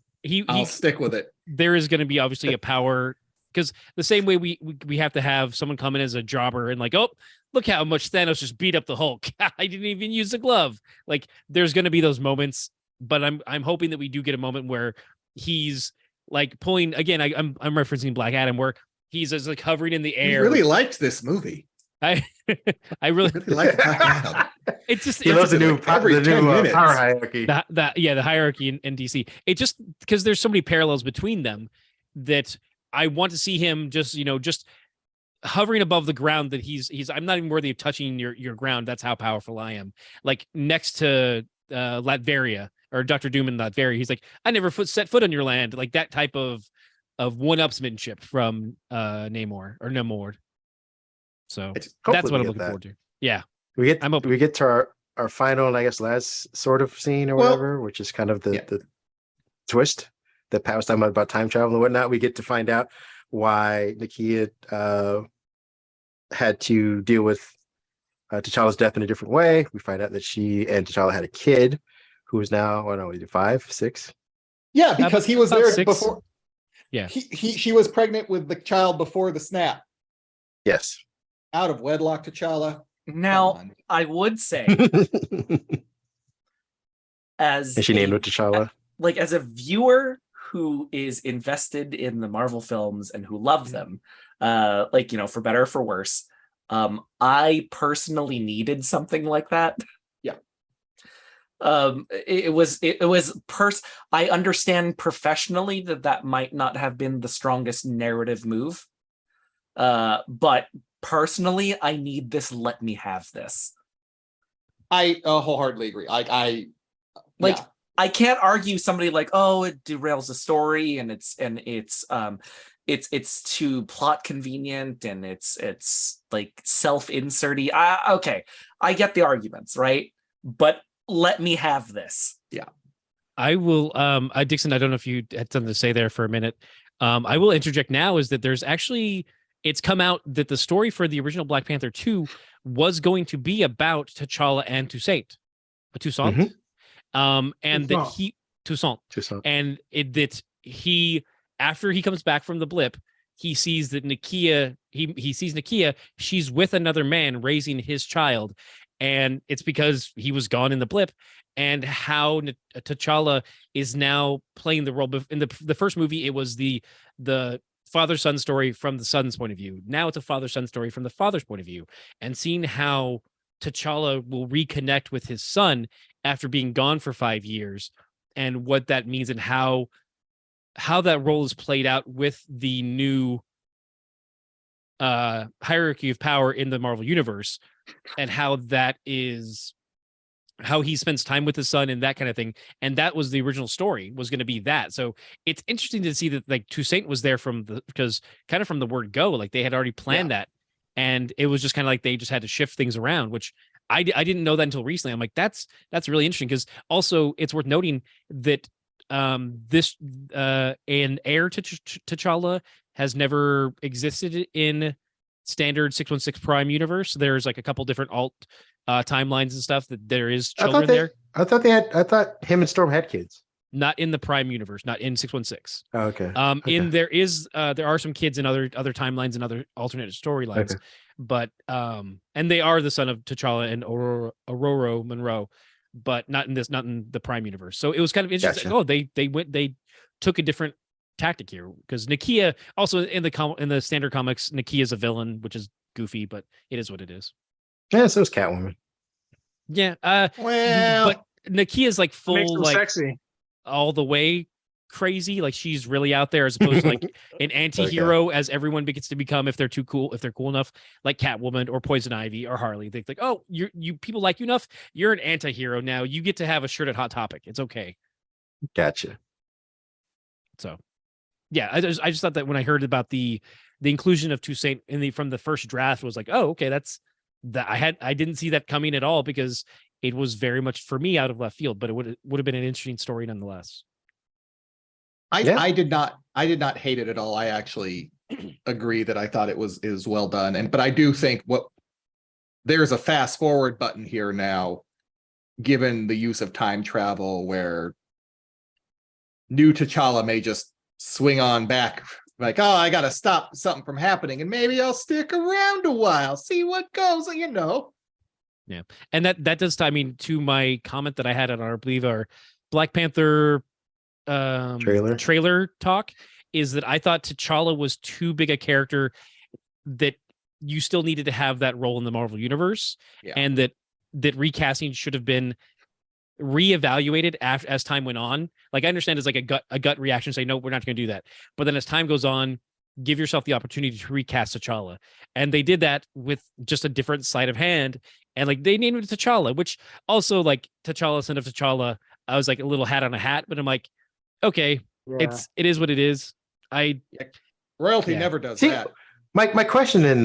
I'll stick with it. There is going to be obviously a power, because the same way we have to have someone come in as a jobber and like, oh, look how much Thanos just beat up the Hulk. I didn't even use the glove. Like there's going to be those moments, but I'm hoping that we do get a moment where he's like pulling again. I'm referencing Black Adam, where he's just like hovering in the air. I really liked this movie. I really like Black Adam. It's just he loves the new power hierarchy. The hierarchy in DC. It just because there's so many parallels between them that I want to see him just hovering above the ground, that he's I'm not even worthy of touching your ground. That's how powerful I am. Like next to Latveria or Dr. Doom in Latveria, he's like, I never set foot on your land. Like that type of one-upsmanship from Namor. So that's what I'm looking forward to. Yeah. We get to our final and I guess last sort of scene or whatever, which is kind of the twist that Pat was talking about time travel and whatnot. We get to find out why Nakia had to deal with T'Challa's death in a different way. We find out that she and T'Challa had a kid who is now, I don't know, is it 5, 6? Yeah, because he was About there 6. before. Yeah. She was pregnant with the child before the snap. Yes. Out of wedlock, T'Challa. Now, I would say, as and she named it T'Challa. Like, as a viewer who is invested in the Marvel films and who loves them, like, you know, for better or for worse, I personally needed something like that. Yeah. I understand professionally that might not have been the strongest narrative move, but personally, I need this. Let me have this. I wholeheartedly agree. Like, I can't argue somebody like, oh, it derails the story and it's too plot convenient and it's like self-inserty. Okay, I get the arguments, right? But let me have this. Yeah. I will Dixon, I don't know if you had something to say there for a minute. I will interject now is that there's actually, it's come out that the story for the original Black Panther 2 was going to be about T'Challa and Toussaint. And that he Toussaint. And that he, after he comes back from the blip, he sees that Nakia, he sees Nakia, she's with another man raising his child. And it's because he was gone in the blip, and how T'Challa is now playing the role. In the first movie, it was the father-son story from the son's point of view. Now it's a father-son story from the father's point of view. And seeing how T'Challa will reconnect with his son after being gone for 5 years, and what that means, and how that role is played out with the new hierarchy of power in the Marvel universe, and how that is how he spends time with his son and that kind of thing. And that was the original story, was going to be that. So it's interesting to see that like Toussaint was there because kind of from the word go, like they had already planned that. And it was just kind of like they just had to shift things around, which I didn't know that until recently. I'm like, that's really interesting, because also it's worth noting that this an heir to T'Challa has never existed in standard 616 Prime universe. There's like a couple different alt timelines and stuff that there is children there. I thought him and Storm had kids. Not in the Prime universe, not in 616. Oh, okay. In there are some kids in other timelines and other alternate storylines, but and they are the son of T'Challa and Aurora Monroe, but not in the Prime universe. So it was kind of interesting. Gotcha. Oh, they took a different tactic here, because Nakia also in the standard comics, Nakia is a villain, which is goofy, but it is what it is. Yeah, so is Catwoman. Yeah. Well, but Nakia is like full, like sexy all the way crazy, like she's really out there, as opposed to like an anti-hero as everyone begins to become if they're cool enough, like Catwoman or Poison Ivy or Harley. They think, oh, you people like you enough, you're an anti-hero now, you get to have a shirt at Hot Topic, it's okay. Gotcha. So yeah, I just thought that when I heard about the inclusion of Toussaint from the first draft, was like, oh, okay, that's that I didn't see that coming at all, because it was very much for me out of left field, but it would have been an interesting story nonetheless. I did not hate it at all. I actually agree that I thought it was well done. But I do think there's a fast forward button here now, given the use of time travel, where new T'Challa may just swing on back, like, oh, I gotta stop something from happening, and maybe I'll stick around a while, see what goes, you know. Yeah, and that does tie me to my comment that I had on our Black Panther trailer talk, is that I thought T'Challa was too big a character, that you still needed to have that role in the Marvel universe, and that recasting should have been reevaluated as time went on. Like, I understand it's like a gut reaction, say no, we're not going to do that, but then as time goes on, give yourself the opportunity to recast T'Challa. And they did that with just a different sleight of hand, and like they named it T'Challa, which also, like, T'Challa, son of T'Challa, I was like a little hat on a hat, but I'm like, okay, it is what it is. Royalty never does that. My question then,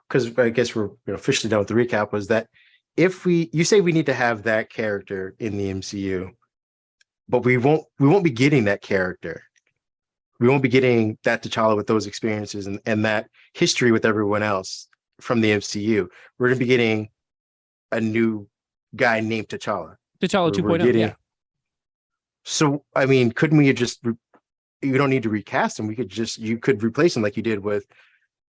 because I guess we're officially done with the recap, was that if you say we need to have that character in the MCU, but we won't be getting that character. We won't be getting that T'Challa with those experiences and that history with everyone else from the MCU. We're going to be getting a new guy named T'Challa. T'Challa We're 2.0. Yeah. So I mean, couldn't we have just? You don't need to recast him. You could replace him like you did with,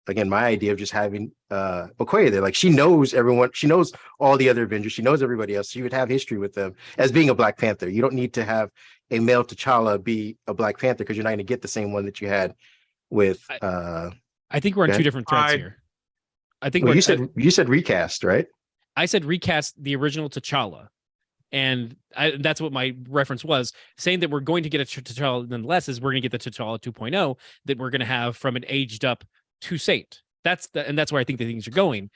again, my idea of just having Okoye there. Like, she knows everyone. She knows all the other Avengers. She knows everybody else. She would have history with them as being a Black Panther. You don't need to have a male T'Challa be a Black Panther because you're not going to get the same one that you had with. I think we're on two different threads here. I think you said recast, right? I said recast the original T'Challa. And that's what my reference was, saying that we're going to get a T'Challa nonetheless, is we're going to get the T'Challa 2.0 that we're going to have from an aged up to Saint. That's where I think the things are going.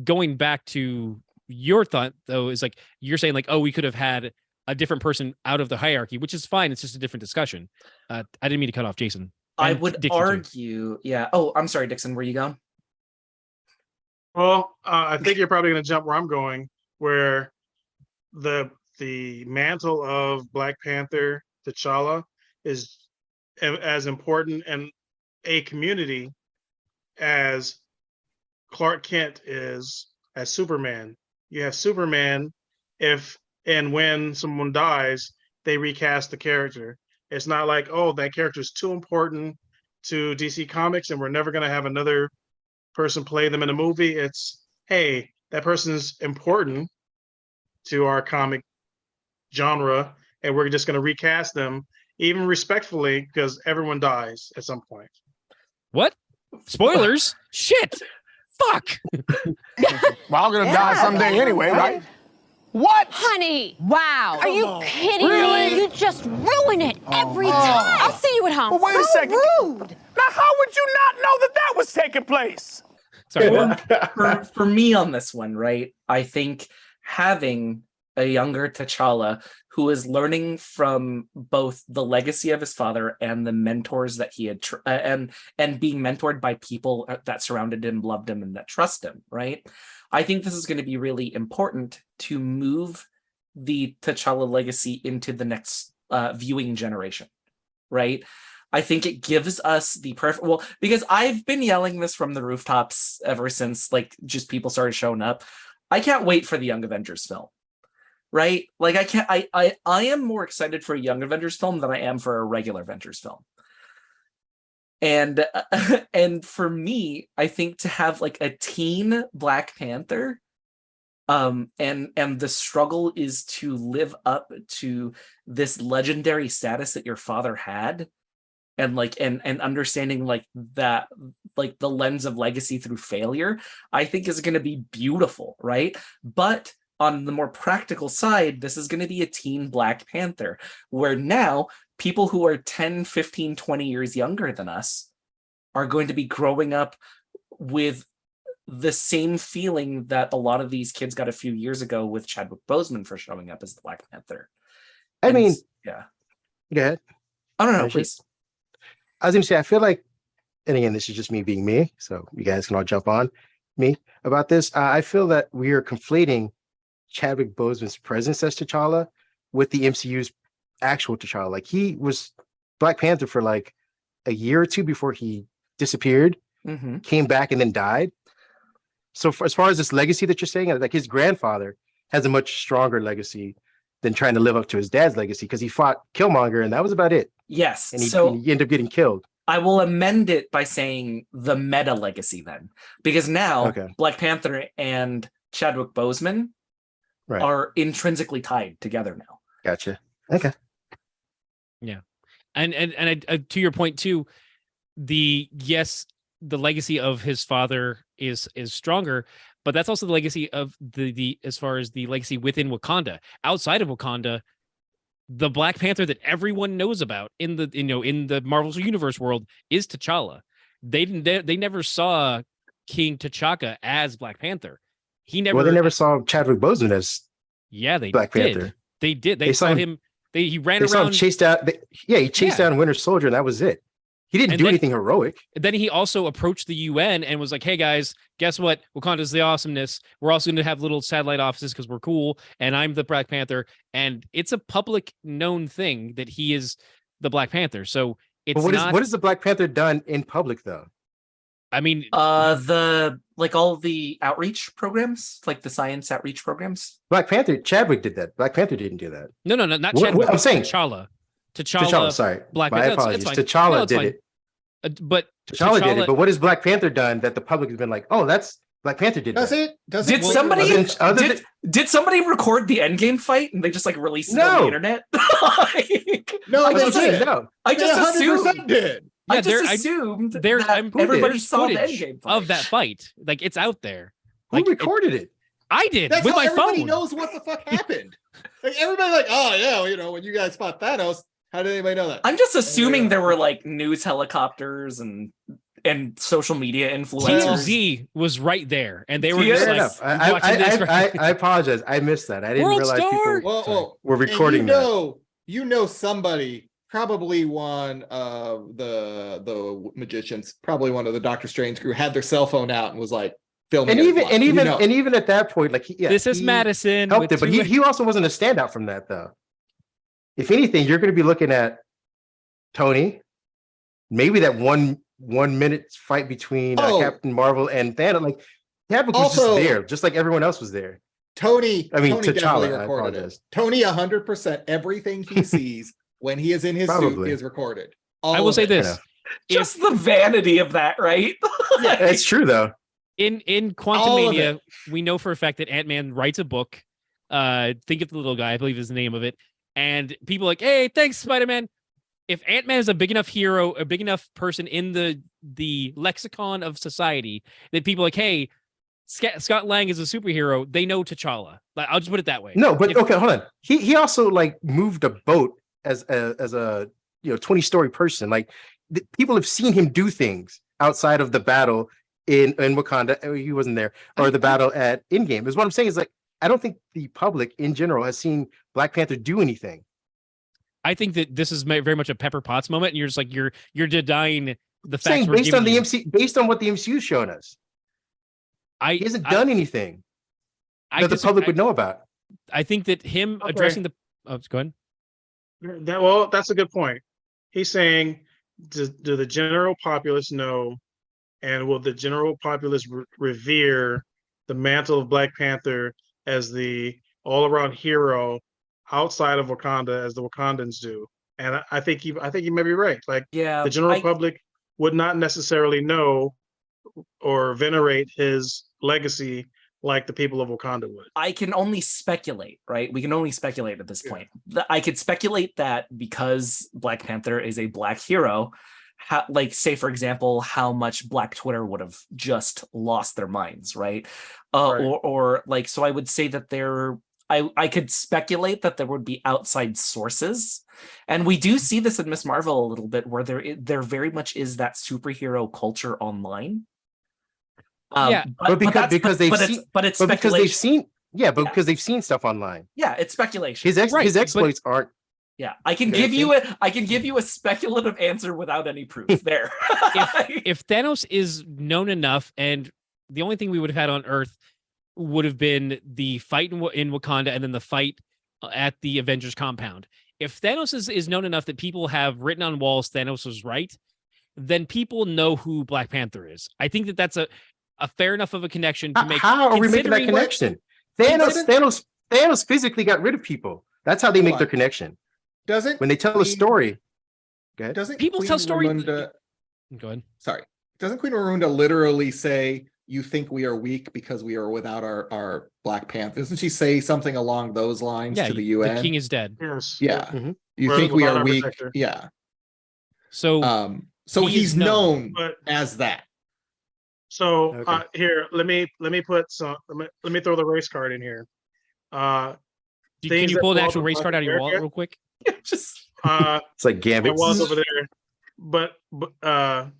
Going back to your thought, though, is like you're saying, like, oh, we could have had a different person out of the hierarchy, which is fine. It's just a different discussion. I didn't mean to cut off Jason. I would argue, yeah. Oh, I'm sorry, Dixon. Where you going? Well, I think you're probably going to jump where I'm going, where the mantle of Black Panther T'Challa is as important in a community as Clark Kent is as Superman. You have Superman, if and when someone dies, they recast the character. It's not like, oh, that character is too important to DC Comics and we're never going to have another person play them in a movie. It's, hey, that person's important to our comic genre, and we're just going to recast them, even respectfully, because everyone dies at some point. What? Spoilers? Shit! Fuck! Well, I'm going to die someday anyway, right? What? Honey! Wow! Are you kidding me? You just ruin it every time. I'll see you at home. Well, wait a second. Rude. Now, how would you not know that was taking place? Sorry. For me on this one, right? I think having a younger T'Challa who is learning from both the legacy of his father and the mentors that he had and being mentored by people that surrounded him, loved him, and that trust him, right? I think this is going to be really important to move the T'Challa legacy into the next viewing generation, right? I think it gives us the perfect, well, because I've been yelling this from the rooftops ever since, like, just people started showing up. I can't wait for the Young Avengers film, right? Like, I am more excited for a Young Avengers film than I am for a regular Avengers film. And for me, I think to have like a teen Black Panther, and the struggle is to live up to this legendary status that your father had, and understanding like that, like the lens of legacy through failure, I think is going to be beautiful, right? But on the more practical side, this is going to be a teen Black Panther, where now people who are 10, 15, 20 years younger than us are going to be growing up with the same feeling that a lot of these kids got a few years ago with Chadwick Boseman for showing up as the Black Panther. I mean, yeah. Go ahead. I don't know, please. I was going to say, I feel like, and again, this is just me being me, so you guys can all jump on me about this. I feel that we are conflating Chadwick Boseman's presence as T'Challa with the MCU's actual T'Challa. Like, he was Black Panther for like a year or two before he disappeared, came back, and then died. So as far as this legacy that you're saying, like, his grandfather has a much stronger legacy than trying to live up to his dad's legacy, because he fought Killmonger and that was about it. Yes. And he ended up getting killed. I will amend it by saying the meta legacy then, because now Black Panther and Chadwick Boseman are intrinsically tied together now. Gotcha. Okay. Yeah. And to your point too, the legacy of his father is stronger, but that's also the legacy of the as far as the legacy within Wakanda. Outside of Wakanda, the Black Panther that everyone knows about in the Marvel Universe world is T'Challa. They never saw King T'Chaka as Black Panther. They never saw Chadwick Boseman as Black Panther. They did. They saw him. He ran around. Saw him chased out. He chased down Winter Soldier, and that was it. He didn't do anything heroic. Then he also approached the UN and was like, "Hey guys, guess what? Wakanda's the awesomeness. We're also going to have little satellite offices because we're cool, and I'm the Black Panther." And it's a public known thing that he is the Black Panther. So it's what has the Black Panther done in public though? I mean, the like all the outreach programs, like the science outreach programs. Black Panther, Chadwick did that. Black Panther didn't do that. no, not What- Chadwick. I'm saying- T'Challa. T'Challa, sorry. Black My Panther. apologies. It's fine. T'Challa No, it's did fine. it. But T'Challa did it. But what has Black Panther done that the public has been like, oh, that's Black Panther did Does that? it? Does Did it? somebody Other than- did somebody record the Endgame fight and they just like released it on No. the internet? Like, No, I they just, did. No. I They just 100% assumed. did. I Yeah, just assumed there's that everybody there's saw the footage Endgame fight. of that fight. Like it's out there. Who Like, recorded it? I did That's with how my everybody phone. knows what the fuck happened. Like everybody, like, oh yeah, you know, when you guys fought Thanos, how did anybody know that? I'm just assuming there were like news helicopters and social media influencers. TMZ was right there, and they were Yeah. just Fair like, enough. watching this. I apologize. I missed that. I didn't World realize Star! people Well, were and recording you know somebody, probably one of the magicians, probably one of the Doctor Strange crew, had their cell phone out and was like filming. and even at that point, like This is he Madison. helped with it, but two- he also wasn't a standout from that though. If anything, you're going to be looking at Tony, maybe that one minute fight between Captain Marvel and Thanos. Like Chadwick was just Also- there, just like everyone else was there. Tony T'Challa, definitely I recorded it. apologize. Tony 100%. Everything he sees when he is in his suit Probably. is recorded. I will say it. this: Just the vanity of that, right? It's true though. in All of Quantumania, we know for a fact that Ant-Man writes a book. Think of the Little Guy, I believe is the name of it. And people are like, hey, thanks, Spider-Man. If Ant-Man is a big enough hero, a big enough person in the lexicon of society, that people are like, hey, Scott Lang is a superhero, they know T'Challa. Like, I'll just put it that way. No, but okay, hold on. He also like moved a boat as a 20-story person. Like people have seen him do things outside of the battle in Wakanda. He wasn't there, or the battle at Endgame. Is what I'm saying is like I don't think the public in general has seen Black Panther do anything. I think that this is very much a Pepper Potts moment, and you're just like you're denying the facts Saying we're based on giving the you. based on what the MCU's shown us. He hasn't done anything that the public would know about. I think that him Okay. addressing the. Oh, go ahead. That's a good point. He's saying, do the general populace know, and will the general populace revere the mantle of Black Panther as the all-around hero outside of Wakanda as the Wakandans do? And I think he may be right. Like Yeah, the general public would not necessarily know or venerate his legacy like the people of Wakanda would. I can only speculate, right? We can only speculate at this point. I could speculate that because Black Panther is a Black hero, like say for example, how much Black Twitter would have just lost their minds, right? Right. Or like, so I would say that I could speculate that there would be outside sources, and we do see this in Miss Marvel a little bit, where there very much is that superhero culture online. Because they've seen stuff online. Yeah, it's speculation. His exploits aren't. Yeah, I can give you a speculative answer without any proof. There. If Thanos is known enough, and the only thing we would have had on Earth would have been the fight in Wakanda and then the fight at the Avengers compound. If Thanos is known enough that people have written on walls Thanos was right, then people know who Black Panther is. I think that that's a fair enough of a connection to make. How are we making that connection? Thanos physically got rid of people. That's how they make their connection. When they tell a story? Go ahead. People tell stories. Go ahead. Sorry. Doesn't Queen Marunda literally say, you think we are weak because we are without our Black Panther? Doesn't she say something along those lines to the UN? The king is dead. Yes. Yeah. Mm-hmm. You think we without are our weak? protector. Yeah. So he's known But as that. so here, let me put some. Let me throw the race card in here. Can Things you that pull an blow up actual in race Black card out of your wallet America? real quick? Just It's like It Gambit. was over there, but the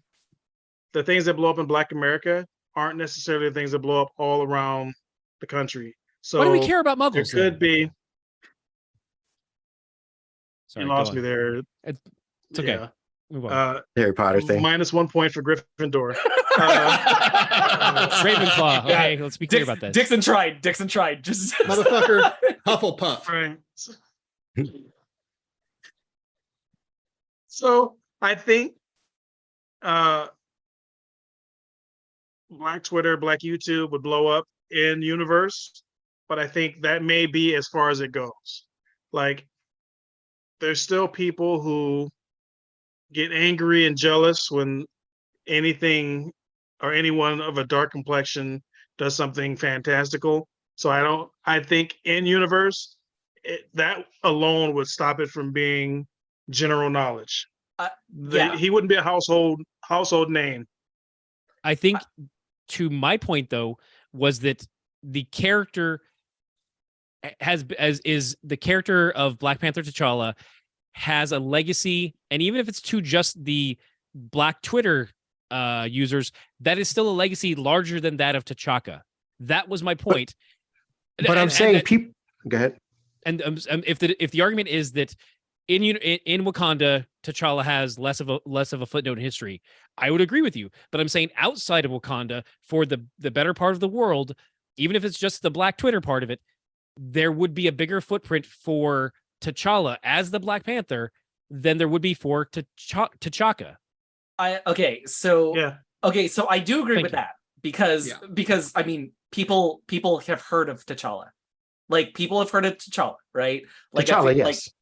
things that blow up in Black America aren't necessarily the things that blow up all around the country. So Why do we care about there Muggles? could be. Sorry, You go lost on. me there. It's okay. Yeah. Move on. Harry Potter thing. Minus 1 point for Gryffindor. Ravenclaw. Okay, let's be clear about this. Dixon tried. Just Motherfucker, Hufflepuff. Right. So I think Black Twitter, Black YouTube would blow up in universe, but I think that may be as far as it goes. Like, there's still people who get angry and jealous when anything or anyone of a dark complexion does something fantastical. So I think in universe, that alone would stop it from being general knowledge. He wouldn't be a household name. I think to my point though was that the character is the character of Black Panther T'Challa has a legacy, and even if it's to just the Black Twitter users, that is still a legacy larger than that of T'Chaka. That was my point. But I'm saying people. Go ahead. And if the argument is that in Wakanda, T'Challa has less of a footnote in history, I would agree with you. But I'm saying outside of Wakanda, for the better part of the world, even if it's just the Black Twitter part of it, there would be a bigger footprint for T'Challa as the Black Panther than there would be for T'Chaka. So I do agree with that because I mean people have heard of T'Challa. Like, people have heard of T'Challa, right? Like, T'Challa,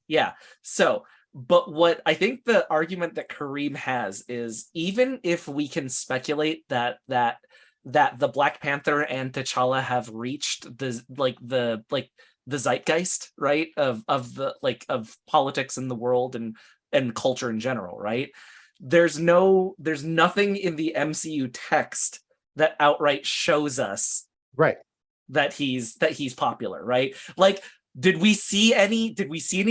yes. So, but what I think the argument that Kareem has is, even if we can speculate that the Black Panther and T'Challa have reached the zeitgeist, right, of politics in the world and culture in general, right? There's nothing in the MCU text that outright shows us that he's popular, right? Like, did we see any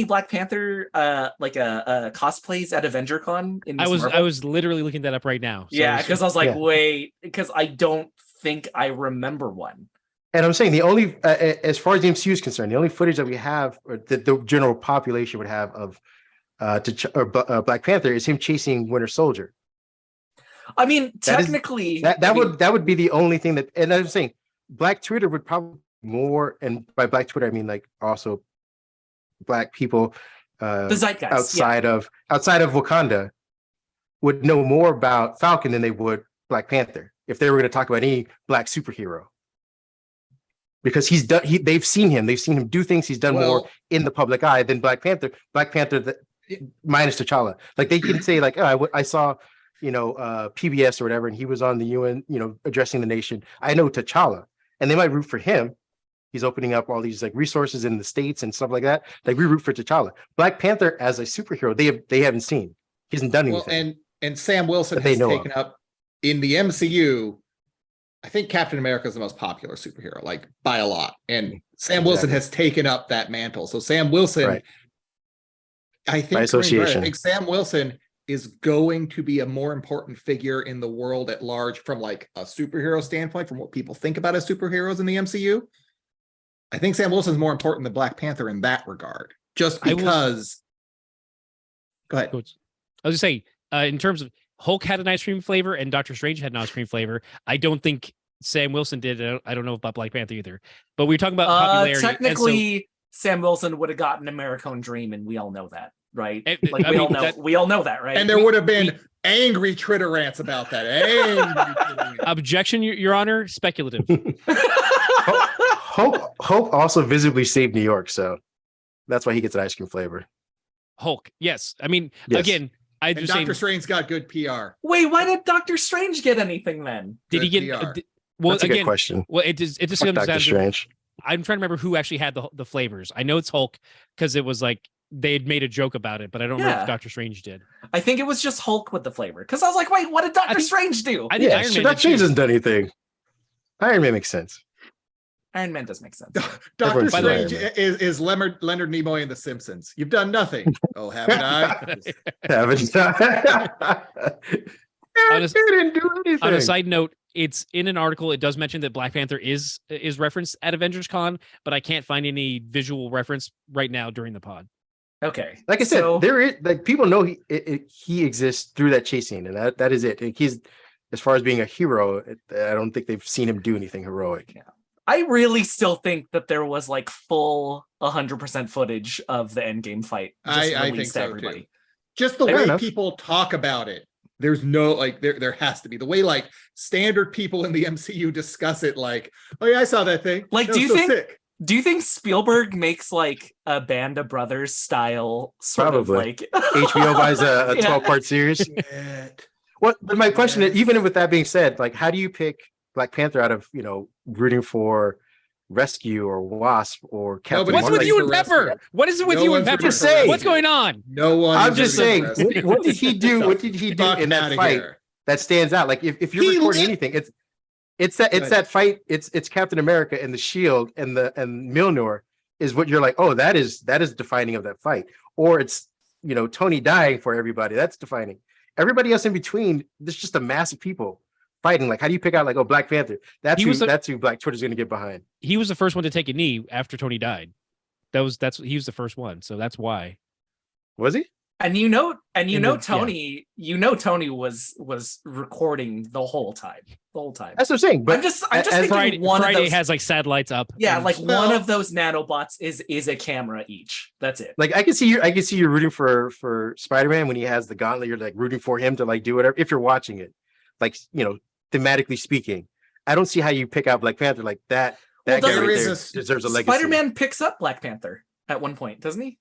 Black Panther cosplays at AvengerCon in Ms. Marvel? I was literally looking that up right now. So because I was like, wait, because I don't think I remember one. And I'm saying the only, as far as the MCU is concerned, the only footage that we have, or that the general population would have of Black Panther, is him chasing Winter Soldier. I mean, technically, that would be the only thing that, and I'm saying Black Twitter would probably more, and by Black Twitter I mean like also Black people, the zeitgeist outside of Wakanda would know more about Falcon than they would Black Panther if they were going to talk about any Black superhero. Because they've seen him do things. He's done more in the public eye than Black Panther. Minus T'Challa. Like, they can say like, oh, I saw, PBS or whatever, and he was on the UN, addressing the nation. I know T'Challa, and they might root for him. He's opening up all these like resources in the States and stuff like that. Like, we root for T'Challa. Black Panther as a superhero, they haven't seen. He hasn't done anything. And Sam Wilson has taken up in the MCU. I think Captain America is the most popular superhero, like by a lot. And Sam Wilson has taken up that mantle. So Sam Wilson, I think, by association. I think Sam Wilson is going to be a more important figure in the world at large from like a superhero standpoint, from what people think about as superheroes in the MCU. I think Sam Wilson is more important than Black Panther in that regard, just because. Go ahead. I was going to say, in terms of Hulk had an ice cream flavor and Doctor Strange had an ice cream flavor. I don't think Sam Wilson did. I don't know about Black Panther either. But we were talking about popularity. Technically, Sam Wilson would have gotten American Dream, and we all know that, right? We all know that, right? And there would have been angry Twitter rants about that. Objection, Your Honor. Speculative. Hulk also visibly saved New York, so that's why he gets an ice cream flavor. Hulk, yes. I mean, again. Doctor Strange got good PR. Wait, why did Doctor Strange get anything then? Did he get? That's a good question. Well, it just comes down to Strange. I'm trying to remember who actually had the flavors. I know it's Hulk because it was like they had made a joke about it, but I don't know if Doctor Strange did. I think it was just Hulk with the flavor because I was like, wait, what did Doctor Strange do? I think Iron Man. Doctor Strange hasn't done anything. Iron Man makes sense. Iron Man does make sense. Doctor Strange is Leonard Nimoy in The Simpsons. You've done nothing. Oh, haven't I? Haven't I? Didn't do anything. On a side note, it's in an article. It does mention that Black Panther is referenced at Avengers Con, but I can't find any visual reference right now during the pod. Okay, like I said, there is like people know he exists through that chase scene, and that is it. He's, as far as being a hero, I don't think they've seen him do anything heroic. Yeah. I really still think that there was like full 100% footage of the Endgame fight. I think so too. Just the way people talk about it There's no like there has to be the way like standard people in the MCU discuss it. Like, oh yeah, I saw that thing. Like, That do was you so think sick. do you think Spielberg makes like a Band of Brothers style sort of Probably. like HBO buys a Yeah. 12-part series. What? But my question is, even with that being said, like, how do you pick Black Panther out of rooting for Rescue or Wasp or Captain What's Nobody's with rooting you for and Pepper? Rescue. What is it with No you one's and Pepper? rooting for Rescue. What's going on? No one. I'm is just rooting saying, for Rescue. what did he do? What did he do Fuck in that outta fight here. that stands out? Like, if you're He recording lit- anything, it's that fight. It's Captain America and the Shield and Mjolnir is what you're like. Oh, that is defining of that fight. Or it's Tony dying for everybody. That's defining. Everybody else in between, there's just a mass of people fighting. Like, how do you pick out like, oh, Black Panther? That's who Black Twitter's going to get behind. He was the first one to take a knee after Tony died. He was the first one, so that's why. Was he? And Tony, Tony was recording the whole time. That's what I'm saying. But I'm just thinking Friday, one of those, has like satellites up. yeah, and- like one of those nanobots is a camera each. That's it. like, I can see you rooting for Spider-Man when he has the gauntlet. You're like rooting for him to like do whatever if you're watching it. Like, thematically speaking, I don't see how you pick out Black Panther like that. That guy right there deserves a legacy. Spider-Man picks up Black Panther at one point, doesn't he?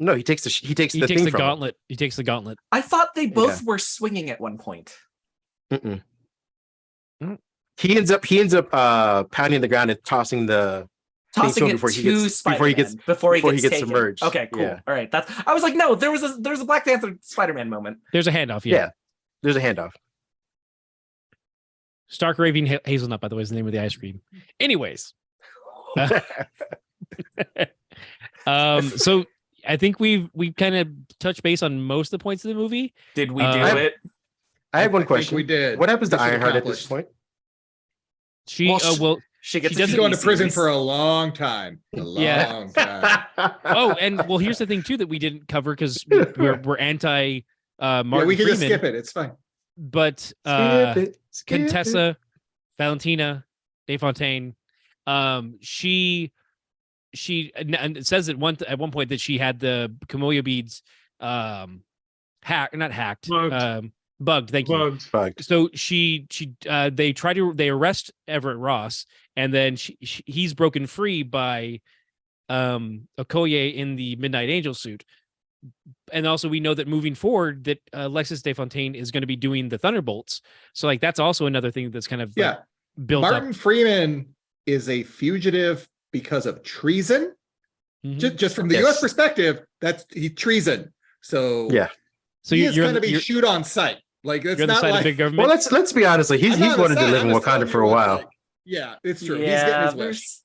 No, he takes the thing from gauntlet. He takes the gauntlet. I thought they both were swinging at one point. him. He ends up pounding the ground and tossing it before he gets submerged. Okay, cool. Yeah. All right. I was like, no, there's a Black Panther Spider-Man moment. There's a handoff. Yeah, there's a handoff. Stark Raving Hazelnut, by the way, is the name of the ice cream. Anyways, so I think we kind of touched base on most of the points of the movie. Did we do it? I have one question. We did. What happens to Mission Ironheart at this accomplished. point? She she She's going to prison for a long time. Long time. Oh, and well, here's the thing too that we didn't cover because we're anti Martin Yeah, we can just Freeman, skip it. It's fine. but Contessa Valentina DeFontaine, she and it says at one point that she had the camellia beads bugged. Thank you. Bugged. So they arrest Everett Ross, and then he's broken free by Okoye in the Midnight Angel suit. And also we know that moving forward that Alexis DeFontaine is going to be doing the Thunderbolts. So like that's also another thing that's kind of like, built Martin up. Freeman is a fugitive because of treason. Mhm. Just from the U.S. perspective, that's treason. So Yeah. So he is you're going to be shoot on sight. Like it's you're on the not side like of big government. Well, let's be honest. Like, he's I'm not wanted to upset. live in I'm just telling Wakanda you for a what's while. like. Yeah, it's true. Yeah, He's getting his wish.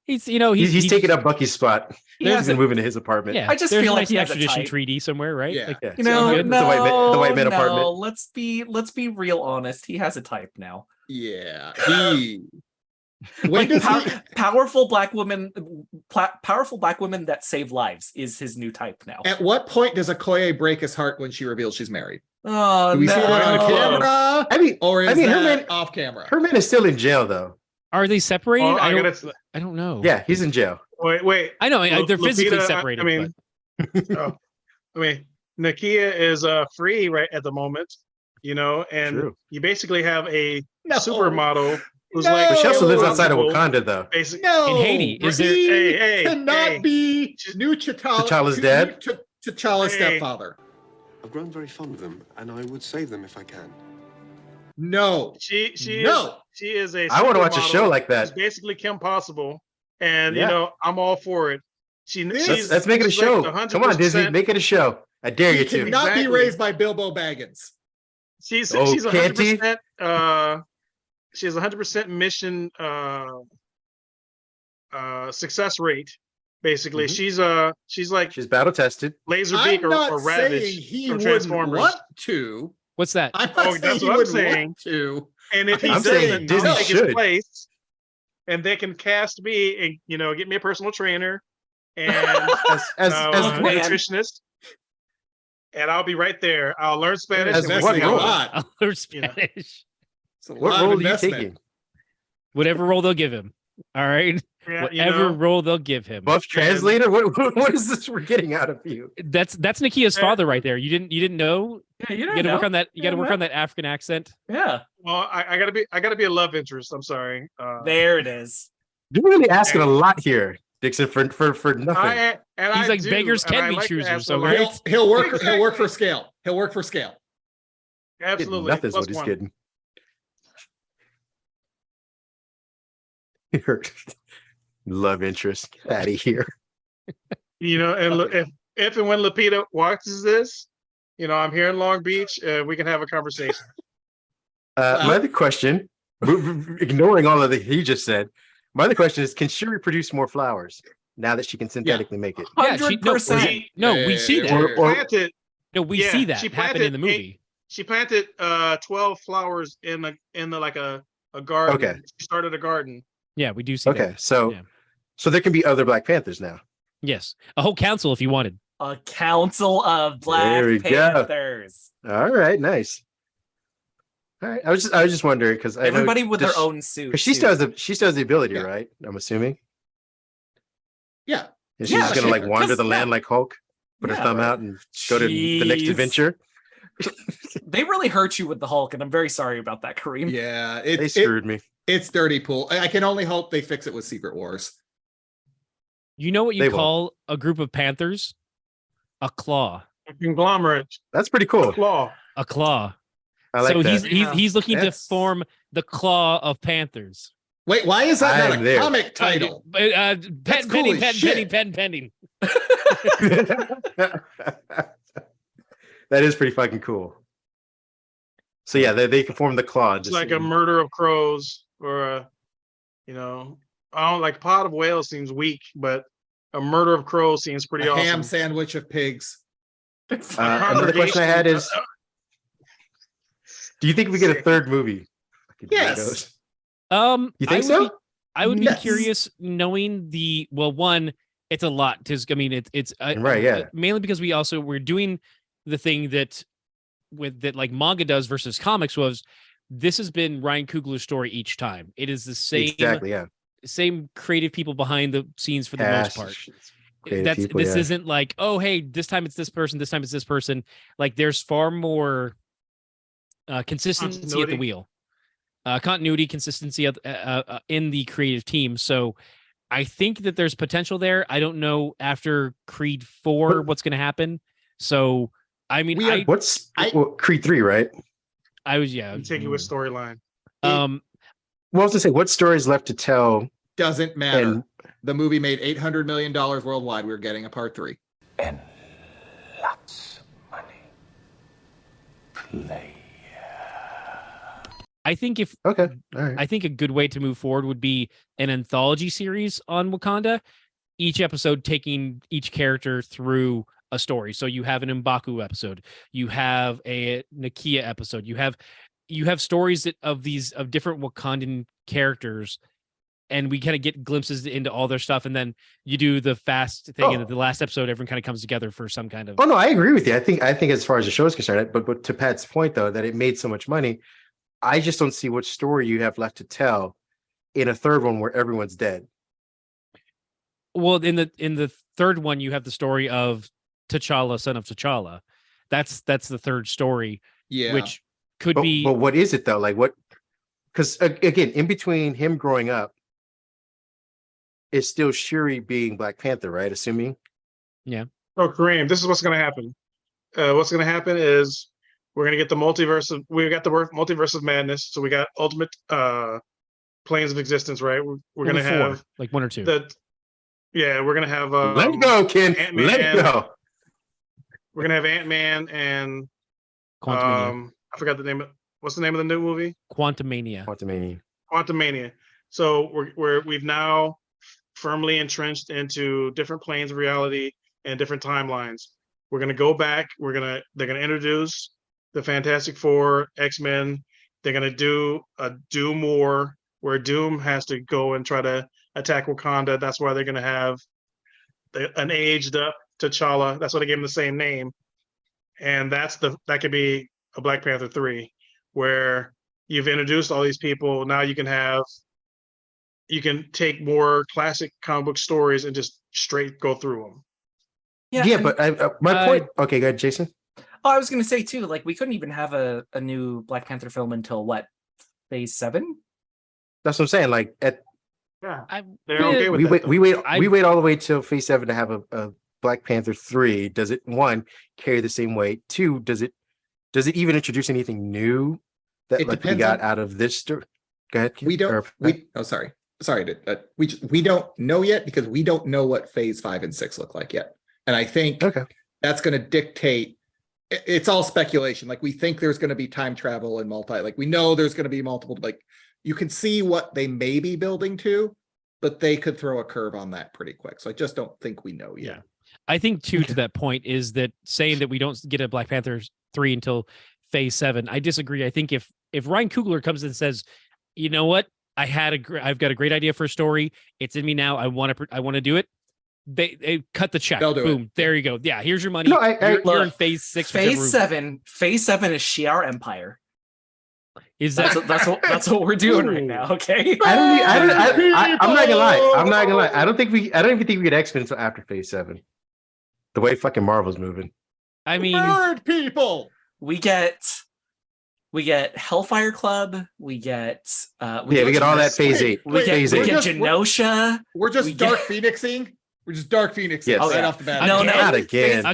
He's He's taking up Bucky's spot. He's been moving to his apartment. Yeah, I just there's feel a like nice he has a extradition type. treaty somewhere, right? Yeah. Like, Yeah. You know, good. no, The white man no, apartment. Let's be real honest. He has a type now. Yeah. He. When Like does he? powerful black women that save lives is his new type now. At what point does Okoye break his heart when she reveals she's married? Oh, Do we no. see that on camera? I mean, Or is her that man, off camera? her man is still in jail though. are they separated? Well, I don't know. Yeah, he's in jail. Wait. I know they're physically Lupita, separated. Nakia is free right at the moment, and True. you basically have a No. supermodel who's No. like. But she also lives outside of Wakanda. Wakanda though. Basic, No, In Haiti, is there- he Hey, cannot be new T'Challa's dad? T'Challa's Hey. stepfather. I've grown very fond of them, and I would save them if I can. No, She No. she is a. I want to watch a supermodel show like who's that. basically Kim Possible, and Yeah. I'm all for it. Let's make it a show. Come on, Disney, make it a show. I dare he you to. cannot be Exactly. raised by Bilbo Baggins. She's Oh, she's can't he? 100%. She has 100% mission success rate. Basically, Mhm. she's like She's battle tested. Laserbeak I'm not or saying Ravage he from would Transformers. want to. What's that? I'm not Oh, saying that's he what I'm would saying. want to. And if he I'm doesn't, saying I'll Disney take should. his place, and they can cast me and get me a personal trainer and As a nutritionist, and I'll be right there. I'll learn Spanish. As and That's what a role? lot. I'll learn You know. Spanish. It's a what lot of role are you investment. taking? Whatever role they'll give him. All right. Yeah, Whatever role they'll give him. Buff translator? What is this we're getting out of you? That's Nakia's father right there. You didn't know? Yeah, you You got to work on that. You got to work know. on that African accent. Yeah. Well, I gotta be a love interest. I'm sorry. There it is. You're really asking a lot here, Dixon, for nothing. He's like beggars can be choosers. So great. He'll work for scale. He'll work for scale. Absolutely. Nothing's Plus what he's one. getting. Love interest. Get out of here. You know, and if and when Lupita watches this, you know, I'm here in Long Beach. We can have a conversation. My other question, ignoring all of the he just said, my other question is: can she reproduce more flowers now that she can synthetically make it? Yeah, 100%. No, we see that. We see that happen in the movie. She planted 12 flowers in the a garden. Okay. She started a garden. Yeah, we do see that. Okay, so there can be other Black Panthers now. Yes, a whole council if you wanted. A council of Black Panthers. All right, nice. All right, I was just wondering because everybody with their own suit. Because she still has the ability, right? I'm assuming. Yeah. And she's just gonna wander the land like Hulk, put her thumb out and go to the next adventure. They really hurt you with the Hulk, and I'm very sorry about that, Kareem. Yeah, they screwed me. It's dirty pool. I can only hope they fix it with Secret Wars. You know what you call a group of panthers? A claw. A conglomerate. That's pretty cool. A claw. A claw. I like that. He's looking to form the claw of panthers. Wait, why is that not a comic title? Pen pending. That is pretty fucking cool. So yeah, they can form the claw. It's like a murder of crows, or I don't like pot of whales seems weak, but a murder of crows seems pretty awesome. Ham sandwich of pigs. Another question I had is, do you think we get a third movie? Yes. You think so? I would be curious, knowing one, it's a lot. Because I mean, it's right, yeah. Mainly because we're doing the thing that like manga does versus comics was. This has been Ryan Coogler's story each time. It is the same, same creative people behind the scenes for the most part. This isn't like, oh, hey, this time it's this person, this time it's this person. Like there's far more consistency at the wheel, continuity, consistency in the creative team. So I think that there's potential there. I don't know after Creed 4 what's going to happen. So I mean, Creed 3, right? Contiguous storyline. Well, I was to say, what story is left to tell? Doesn't matter. The movie made $800 million worldwide. We're getting a part 3. And lots of money. Play. I think I think a good way to move forward would be an anthology series on Wakanda, each episode taking each character through a story. So you have an M'Baku episode, you have a Nakia episode, you have stories of different Wakandan characters, and we kind of get glimpses into all their stuff, and then you do the fast thing, and at the last episode everyone kind of comes together for some kind of. Oh no, I agree with you. I think as far as the show is concerned, but to Pat's point though, that it made so much money, I just don't see what story you have left to tell in a third one where everyone's dead. Well, in the third one, you have the story of T'Challa, son of T'Challa. That's the third story. Yeah. Which could be. But what is it though? Like what? Because again, in between him growing up, is still Shuri being Black Panther, right? Assuming. Yeah. Oh, Kareem, this is what's going to happen. What's going to happen is we're going to get the multiverse of. We got the multiverse of madness. So we got ultimate planes of existence, right? We're going to have like 1 or 2. We're going to have. Let go, Ken. Ant-Man. Let go. We're gonna have Ant-Man and Quantumania. I forgot the name. What's the name of the new movie? Quantumania. Quantumania. So we've now firmly entrenched into different planes of reality and different timelines. We're gonna go back. They're gonna introduce the Fantastic Four, X-Men. They're gonna do a Doom War where Doom has to go and try to attack Wakanda. That's why they're gonna have an aged up T'Challa. That's why they gave him the same name. And that could be a Black Panther 3, where you've introduced all these people. Now you can take more classic comic book stories and just straight go through them. Yeah, but my point. Okay, go ahead, Jason. Oh, I was gonna say too, like we couldn't even have a new Black Panther film until what, phase 7? That's what I'm saying. Like they're okay with that. we wait all the way till phase 7 to have a Black Panther 3. Does it, one, carry the same weight? Two, does it even introduce anything new that like we got out of this story? Go ahead. We don't. We don't know yet because we don't know what phase 5 and 6 look like yet, and I think that's going to dictate. It's all speculation. Like we think there's going to be time travel and like we know there's going to be multiple. Like you can see what they may be building to, but they could throw a curve on that pretty quick. So I just don't think we know yet. Yeah. I think too, to that point, is that saying that we don't get a Black Panther 3 until phase 7. I disagree. I think if Ryan Coogler comes and says, you know what, I've got a great idea for a story. It's in me now. I want to do it. They cut the check. They'll do Boom. it. There you go. Yeah. Here's your money. No, you're in phase 6. Phase 7 is Shi'ar Empire. Is that that's what we're doing right now? Okay. I'm not gonna lie. I don't even think we get X-Men until after phase 7. The way fucking Marvel's moving. I mean, Bird people. We get Hellfire Club. We get we get all that phase 8. We get Genosha. We're just Dark Phoenixing. We're just Dark Phoenixing right off the bat. No, not again.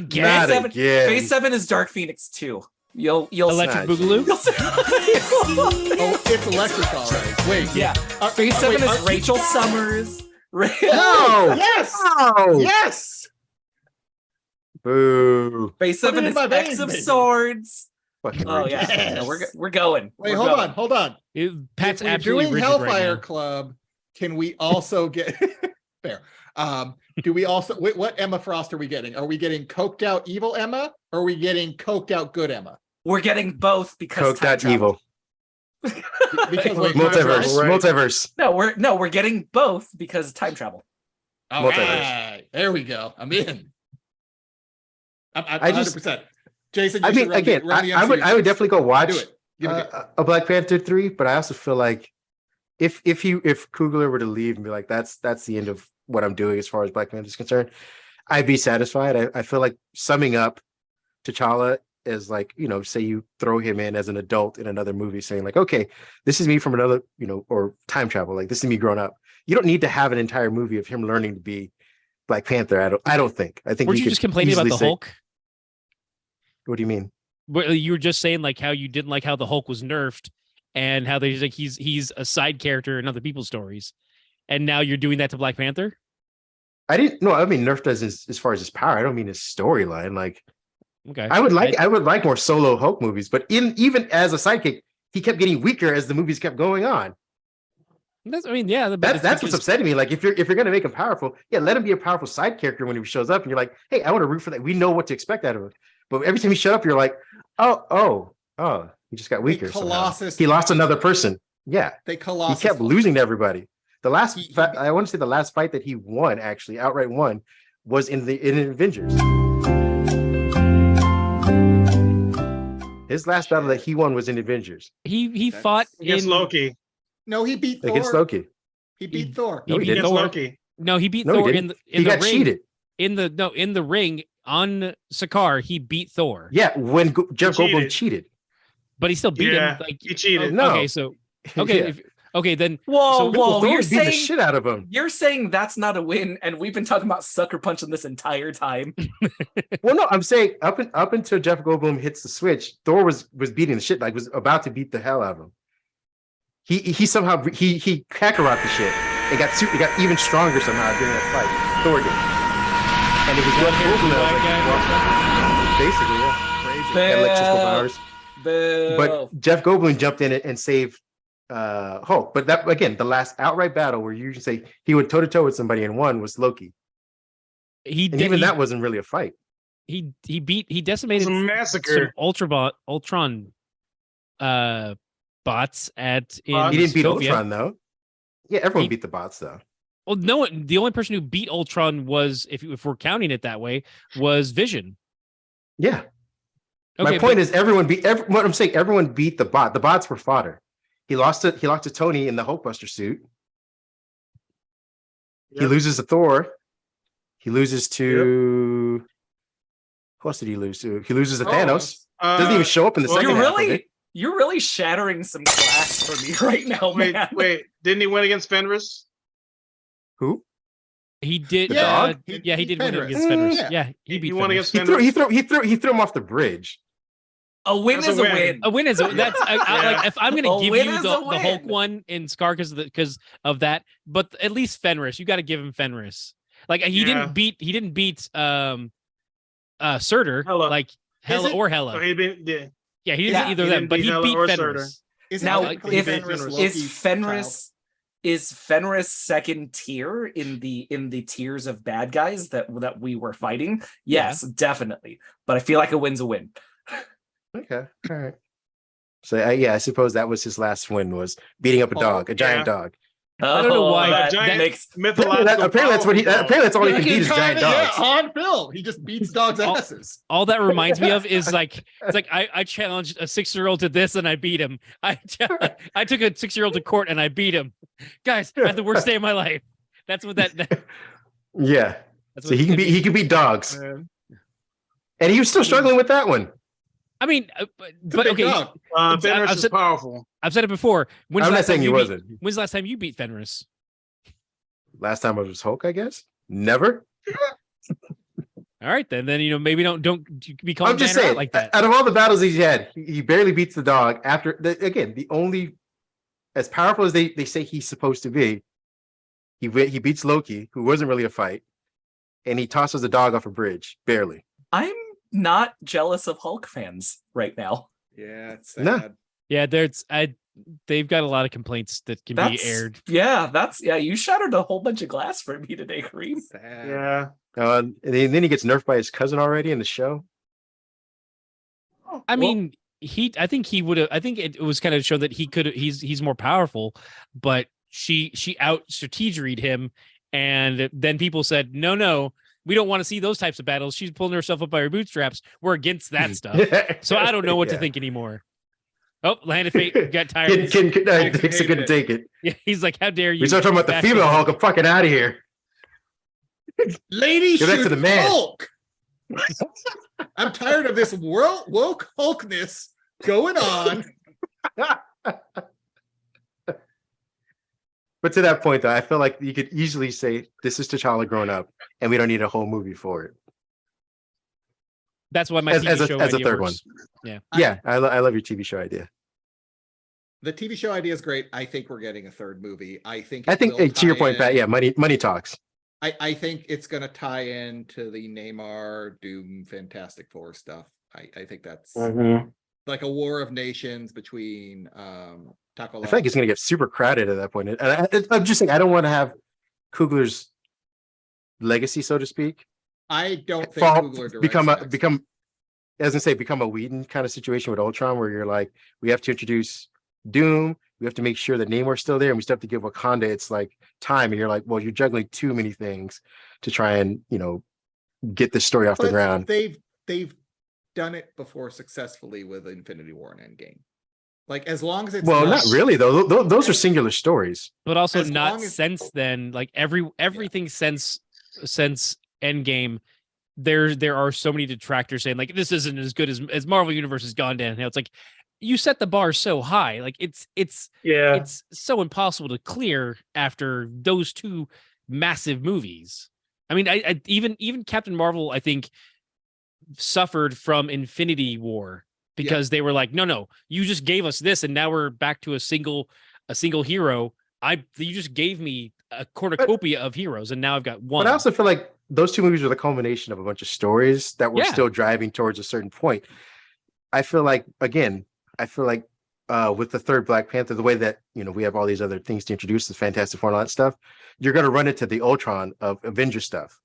Phase 7 is Dark Phoenix 2. You'll Electric Boogaloo. Oh, it's electric, all right. Wait, yeah. Phase 7 is Rachel Summers. No. Yes. No. Yes. Boo. Phase 7 is X of Swords. Oh yeah. Yes. No, we're going. Wait, hold on. Pat's if we're absolutely doing rigid Hellfire right Club, can we also get fair? Do we also what Emma Frost are we getting? Are we getting coked out evil Emma, or are we getting coked out good Emma? We're getting both because coked out evil. Because multiverse. No, we're getting both because time travel. All right, there we go. I'm in. I'm 100%. Jason, I mean, again, I would definitely go watch a Black Panther 3, but I also feel like if Coogler were to leave and be like, that's the end of what I'm doing as far as Black Panther is concerned, I'd be satisfied. I feel like summing up T'Challa is like, say you throw him in as an adult in another movie saying like, okay, this is me from another, or time travel, like this is me growing up. You don't need to have an entire movie of him learning to be Black Panther. I don't think. I think Were you just complaining about the Hulk? What do you mean? Well, you were just saying like how you didn't like how the Hulk was nerfed and how they like he's a side character in other people's stories, and now you're doing that to Black Panther. I didn't. No, I mean nerfed as far as his power. I don't mean his storyline. Like, okay, I would like more solo Hulk movies, but even as a sidekick, he kept getting weaker as the movies kept going on. That's what's upsetting me. Like, if you're gonna make him powerful, let him be a powerful side character when he shows up, and you're like, hey, I want to root for that. We know what to expect out of him. But every time he showed up, you're like, oh, he just got weaker. Colossus. He lost another person. Yeah, he kept losing to everybody. The last, I want to say the last fight that he won, actually outright won, was in Avengers. His last battle that he won was in Avengers. He fought against Loki. No, he beat Thor. Against Loki. He beat Thor. He beat against Thor. Loki. No, he beat Thor in the he got ring. Cheated. In the ring on Sakaar, he beat Thor. Yeah, when Jeff Goldblum cheated. But he still beat him. Like, he cheated. No. Okay, so okay, then whoa, you're saying the shit out of him. You're saying that's not a win, and we've been talking about sucker punching this entire time. Well, no, I'm saying up until Jeff Goldblum hits the switch, Thor was beating the shit, like was about to beat the hell out of him. He somehow he Kakarot the shit. It got even stronger somehow during that fight. Thor did. And it was Jeff Goldblum. Basically, yeah. Electrical powers. But Jeff Goldblum jumped in it and saved Hulk. But that, again, the last outright battle where you usually say he went toe to toe with somebody and won was Loki. That wasn't really a fight. He decimated some massacre. Ultron bots at. He didn't beat Ultron though. Yeah, everyone beat the bots though. Well, no, the only person who beat Ultron was, if we're counting it that way, was Vision. Yeah. Okay, my point is everyone beat the bot. The bots were fodder. He lost to Tony in the Hulkbuster suit. Yep. He loses to Thor. He loses to Who else did he lose to? He loses to Oh, Thanos. Doesn't even show up in the well, second half of it. You're really shattering some glass for me right now, man. Wait, didn't he win against Fenris? Who? He did. Yeah, Yeah, he did win Fenris. against Fenris. Yeah. Yeah, he beat won Fenris. against Fenris. He threw him off the bridge. A win That's is a a win. win. A win is that's like if I'm A gonna give win you is the a win. Hulk one in Scar because of that, but at least Fenris, you got to give him Fenris. Like he didn't beat Surtur, Hela. like Hela or Hela. So he didn't. Yeah. Yeah, he didn't either of he them, didn't but beat he Hela beat or Fenris. Now, technically is Fenris second tier in the tiers of bad guys that we were fighting? Yes, definitely. But I feel like a win's a win. Okay, all right. So I suppose that was his last win, was beating up a dog, a giant dog. I don't know why that giant makes mythological. Apparently that's what he. Apparently that's all he can beat is giant dogs. on film. He just beats dogs' asses. All that reminds me of is like it's like I challenged a 6-year-old to this and I beat him. I took a 6-year-old to court and I beat him. Guys, I had the worst day of my life. That's what that Yeah. that's So he can beat dogs, and he was still struggling with that one. I mean, but okay. Fenris is powerful. I've said it before. I'm not saying he wasn't. When's the last time you beat Fenris? Last time I was Hulk, I guess. Never. All right, then maybe don't be calling I'm just Banner saying, out like that. out of all the battles he's had, he barely beats the dog. After the only as powerful as they say he's supposed to be, he beats Loki, who wasn't really a fight, and he tosses a dog off a bridge, barely. I'm not jealous of Hulk fans right now. Yeah, it's sad. No. Yeah, they've got a lot of complaints that can be aired. Yeah, you shattered a whole bunch of glass for me today, Kareem. Sad. Yeah. And then he gets nerfed by his cousin already in the show. I mean, I think it was kind of show that he's more powerful, but she out strategied him, and then people said, no, we don't want to see those types of battles. She's pulling herself up by her bootstraps. We're against that stuff. So I don't know what to think anymore. Oh, Land of Fate got tired. Hicks couldn't take it. Yeah, he's like, how dare you? We start talking about the female Hulk. I'm fucking out of here. Lady, Go back to the man. Hulk. I'm tired of this woke Hulkness going on. But to that point, though, I feel like you could easily say this is T'Challa grown up, and we don't need a whole movie for it. That's why my TV show as a idea third works. one. Yeah, I love your TV show idea. The TV show idea is great. I think we're getting a third movie. I think To your point, Pat. Yeah, money talks. I think it's going to tie into the Neymar, Doom, Fantastic Four stuff. I think that's like a war of nations between Taco. I feel like it's going to get super crowded at that point. And I'm just saying, I don't want to have Coogler's legacy, so to speak. I don't think Coogler become a Whedon kind of situation with Ultron, where you're like, we have to introduce Doom, we have to make sure that Namor's still there, and we still have to give Wakanda its like time. And you're like, well, you're juggling too many things to try and get this story off the ground. They've done it before successfully with Infinity War and Endgame. Like, as long as it's not really though. Those are singular stories, but also not since then. Like everything since Endgame, there are so many detractors saying like this isn't as good as Marvel Universe has gone downhill. It's like you set the bar so high, like it's so impossible to clear after those two massive movies. I mean, I even Captain Marvel, I think, suffered from Infinity War because they were like, no, you just gave us this, and now we're back to a single hero. You just gave me a cornucopia of heroes, and now I've got one. But I also feel like those two movies were the culmination of a bunch of stories that were still driving towards a certain point. I feel like with the third Black Panther, the way that we have all these other things to introduce, the Fantastic Four and all that stuff, you're going to run into the Ultron of Avenger stuff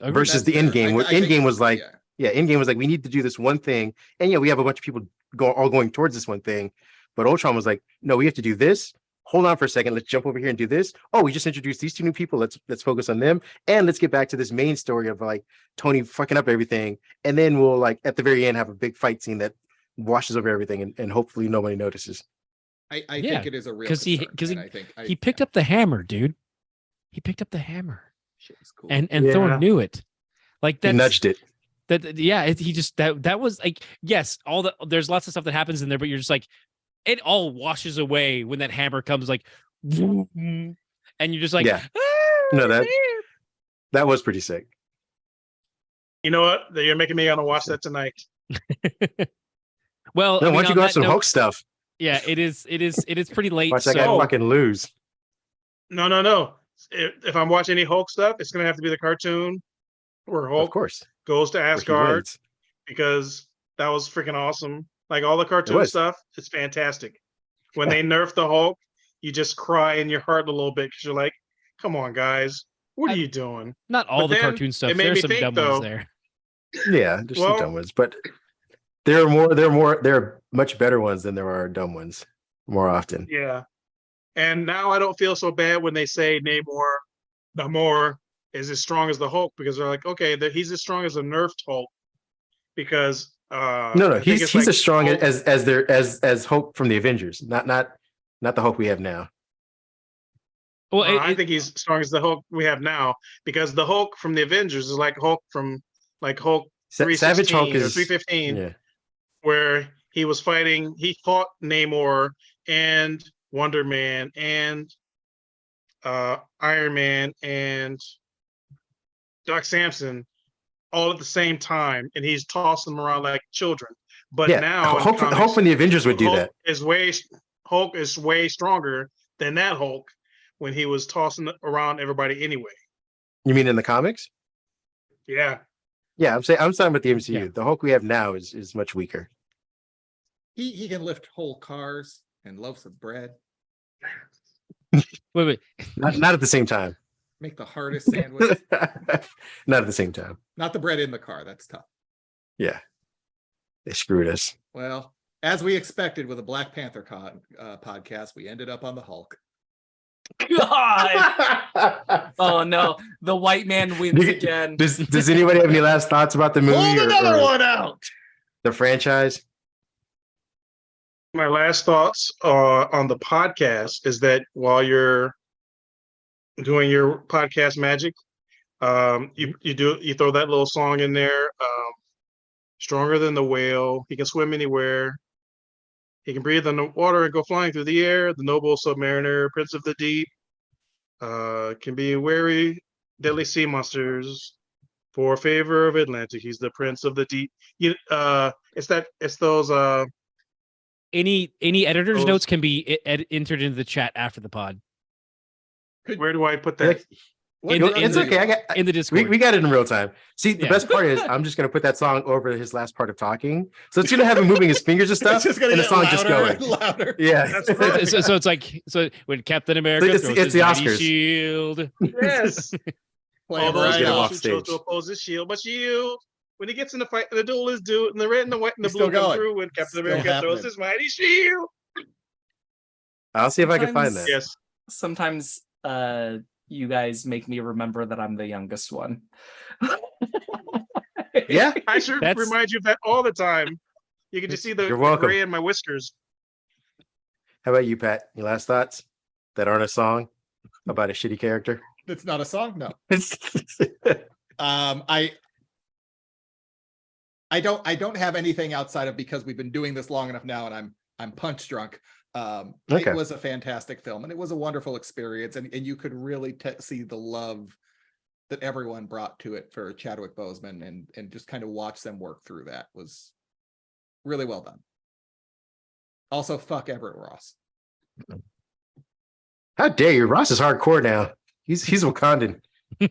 versus the Endgame. Endgame was like, Endgame was like, we need to do this one thing, and we have a bunch of people all going towards this one thing, but Ultron was like, no, we have to do this. Hold on for a second. Let's jump over here and do this. Oh, we just introduced these two new people. Let's focus on them, and let's get back to this main story of like Tony fucking up everything, and then we'll like at the very end have a big fight scene that washes over everything, and hopefully nobody notices. I think it is a real because he picked up the hammer, dude. He picked up the hammer, shit was cool. and Thor knew it. Like that nudged it. He just that was like, yes, there's lots of stuff that happens in there, but you're just like, it all washes away when that hammer comes, like, and you're just like, yeah. No, that was pretty sick. You know what? You're making me want to watch that tonight. Well, no, why don't you go watch some Hulk stuff? Yeah, it is pretty late. Watch that guy fucking lose. No. If I'm watching any Hulk stuff, it's gonna have to be the cartoon where Hulk, of course, goes to Asgard, because that was freaking awesome. Like all the cartoon stuff, it's fantastic. When they nerf the Hulk, you just cry in your heart a little bit because you're like, "Come on, guys, what are you doing?" Not all the cartoon stuff. There's some dumb ones there. Yeah, there's some dumb ones, but there are much better ones than there are dumb ones more often. Yeah. And now I don't feel so bad when they say Namor is as strong as the Hulk, because they're like, okay, he's as strong as a nerfed Hulk, because no, he's like as strong Hulk, as Hulk from the Avengers, not the Hulk we have now. Well, I think he's as strong as the Hulk we have now, because the Hulk from the Avengers is like Hulk from Hulk Savage Hulk is 315, where he fought Namor and Wonder Man and Iron Man and Doc Samson all at the same time, and he's tossing them around like children. But now Hulk from the Avengers would do Hulk that. Hulk is way stronger than that Hulk when he was tossing around everybody anyway. You mean in the comics? Yeah. Yeah, I'm talking about the MCU. Yeah. The Hulk we have now is much weaker. He can lift whole cars and loaves of bread. Wait. Not at the same time. Make the hardest sandwich. Not at the same time. Not the bread in the car. That's tough. Yeah. They screwed us. Well, as we expected with a Black Panther podcast, we ended up on the Hulk. God! Oh no, the white man wins again. Does anybody have any last thoughts about the movie? Hold another one out. The franchise. My last thoughts on the podcast is that while you're doing your podcast magic, you throw that little song in there. Stronger than the whale, he can swim anywhere. He can breathe on the water and go flying through the air. The noble submariner, prince of the deep, can be wary, deadly sea monsters. For favor of Atlantic, he's the prince of the deep. It's those. Any editor's notes can be entered into the chat after the pod. Where do I put that? It's okay. In the Discord. We got it in real time. See, the best part is I'm just gonna put that song over his last part of talking, so it's gonna have him moving his fingers and stuff, and the song just going louder. Yeah. So it's like when Captain America it's the Oscars. Shield. Yes. Right off stage. Chose to oppose his shield, but shield. When he gets in the fight, the duel is due, and the red and the white and the blue come through when Captain America throws his mighty shield. I'll see if I can find that. Yes. Sometimes you guys make me remember that I'm the youngest one. Yeah. I should remind you of that all the time. You can just see the gray in my whiskers. How about you, Pat? Your last thoughts that aren't a song about a shitty character? It's not a song, no. I don't have anything outside of, because we've been doing this long enough now, and I'm punch drunk. It was a fantastic film, and it was a wonderful experience, and you could really see the love that everyone brought to it for Chadwick Boseman, and just kind of watch them work through that was really well done. Also, fuck Everett Ross. How dare you? Ross is hardcore now. He's Wakandan. You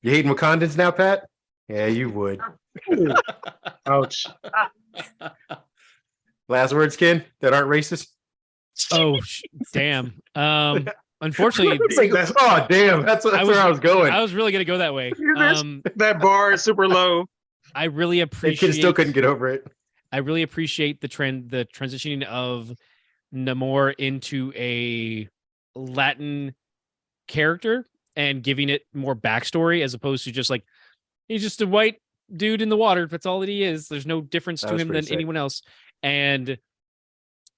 hating Wakandans now, Pat? Yeah, you would. Ouch. Last words, Ken, that aren't racist? Oh, damn. Unfortunately, oh damn, that's where I was going. I was really gonna go that way. That bar is super low. I really appreciate. Kid still couldn't get over it. I really appreciate the transitioning of Namor into a Latin character and giving it more backstory, as opposed to just like, he's just a white dude in the water. That's all that he is. There's no difference to him than anyone else. And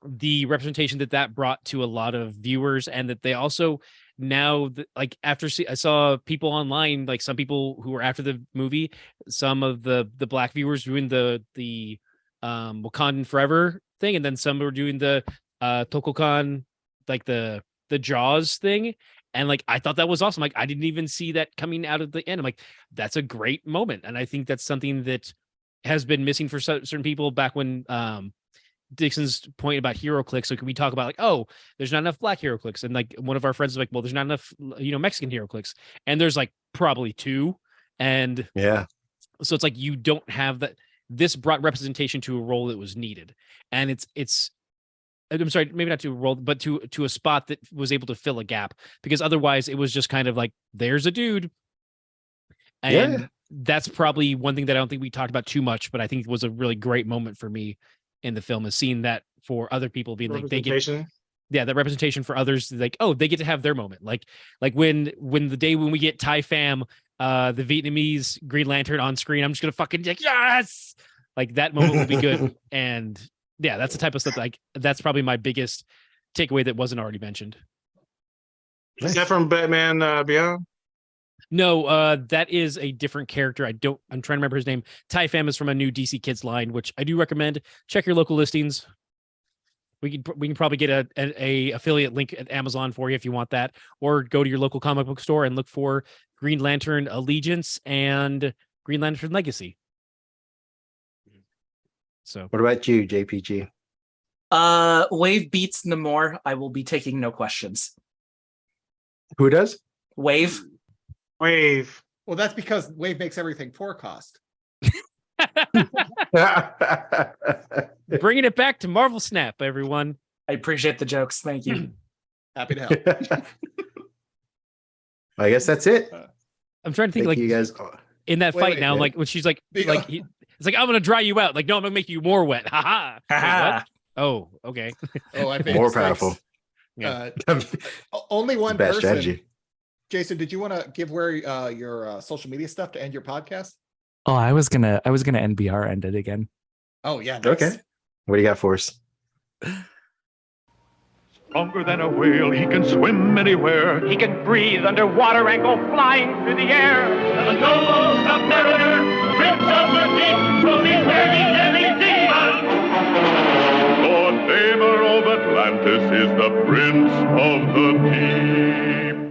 the representation that brought to a lot of viewers, and that they also, now, like after I saw people online, like some people who were after the movie, some of the black viewers doing the Wakandan Forever thing, and then some were doing the Tokokan, like the Jaws thing. And like, I thought that was awesome. Like, I didn't even see that coming out of the end. I'm like, that's a great moment. And I think that's something that has been missing for certain people back when Dixon's point about hero clicks. So can we talk about like, oh, there's not enough black hero clicks? And like one of our friends is like, well, there's not enough, Mexican hero clicks. And there's like probably 2. And yeah. So it's like, you don't have that. This brought representation to a role that was needed. And it's I'm sorry, maybe not to a role, but to a spot that was able to fill a gap, because otherwise it was just kind of like, there's a dude. And that's probably one thing that I don't think we talked about too much, but I think it was a really great moment for me in the film, is seeing that for other people, being like, they get, that representation for others, like, oh, they get to have their moment. Like when the day when we get Thai Pham, the Vietnamese Green Lantern on screen, I'm just gonna fucking like, yes, like that moment will be good. And yeah, that's the type of stuff like that's probably my biggest takeaway that wasn't already mentioned. Is that from Batman Beyond? No, that is a different character. I'm trying to remember his name. Thai Pham is from a new DC Kids line, which I do recommend. Check your local listings. We can probably get a affiliate link at Amazon for you if you want that, or go to your local comic book store and look for Green Lantern Allegiance and Green Lantern Legacy. So, what about you, JPG? Wave beats Namor. I will be taking no questions. Who does? Wave. Well, that's because Wave makes everything for cost. Bringing it back to Marvel Snap, everyone. I appreciate the jokes. Thank you. Happy to help. I guess that's it. I'm trying to think, Thank like, you guys. In that fight now, like when she's like, it's like, I'm gonna dry you out. Like, no, I'm gonna make you more wet. Ha ha. Oh, okay. Oh, I think more powerful. Yeah. Only one bad person. Strategy. Jason, did you want to give where your social media stuff to end your podcast? Oh, I was gonna NBR end it again. Oh yeah. Nice. Okay. What do you got for us? Stronger than a whale, he can swim anywhere. He can breathe underwater and go flying through the air. The noble submariner, prince of the deep, will be ready any demon. Lord Damer of Atlantis is the prince of the deep.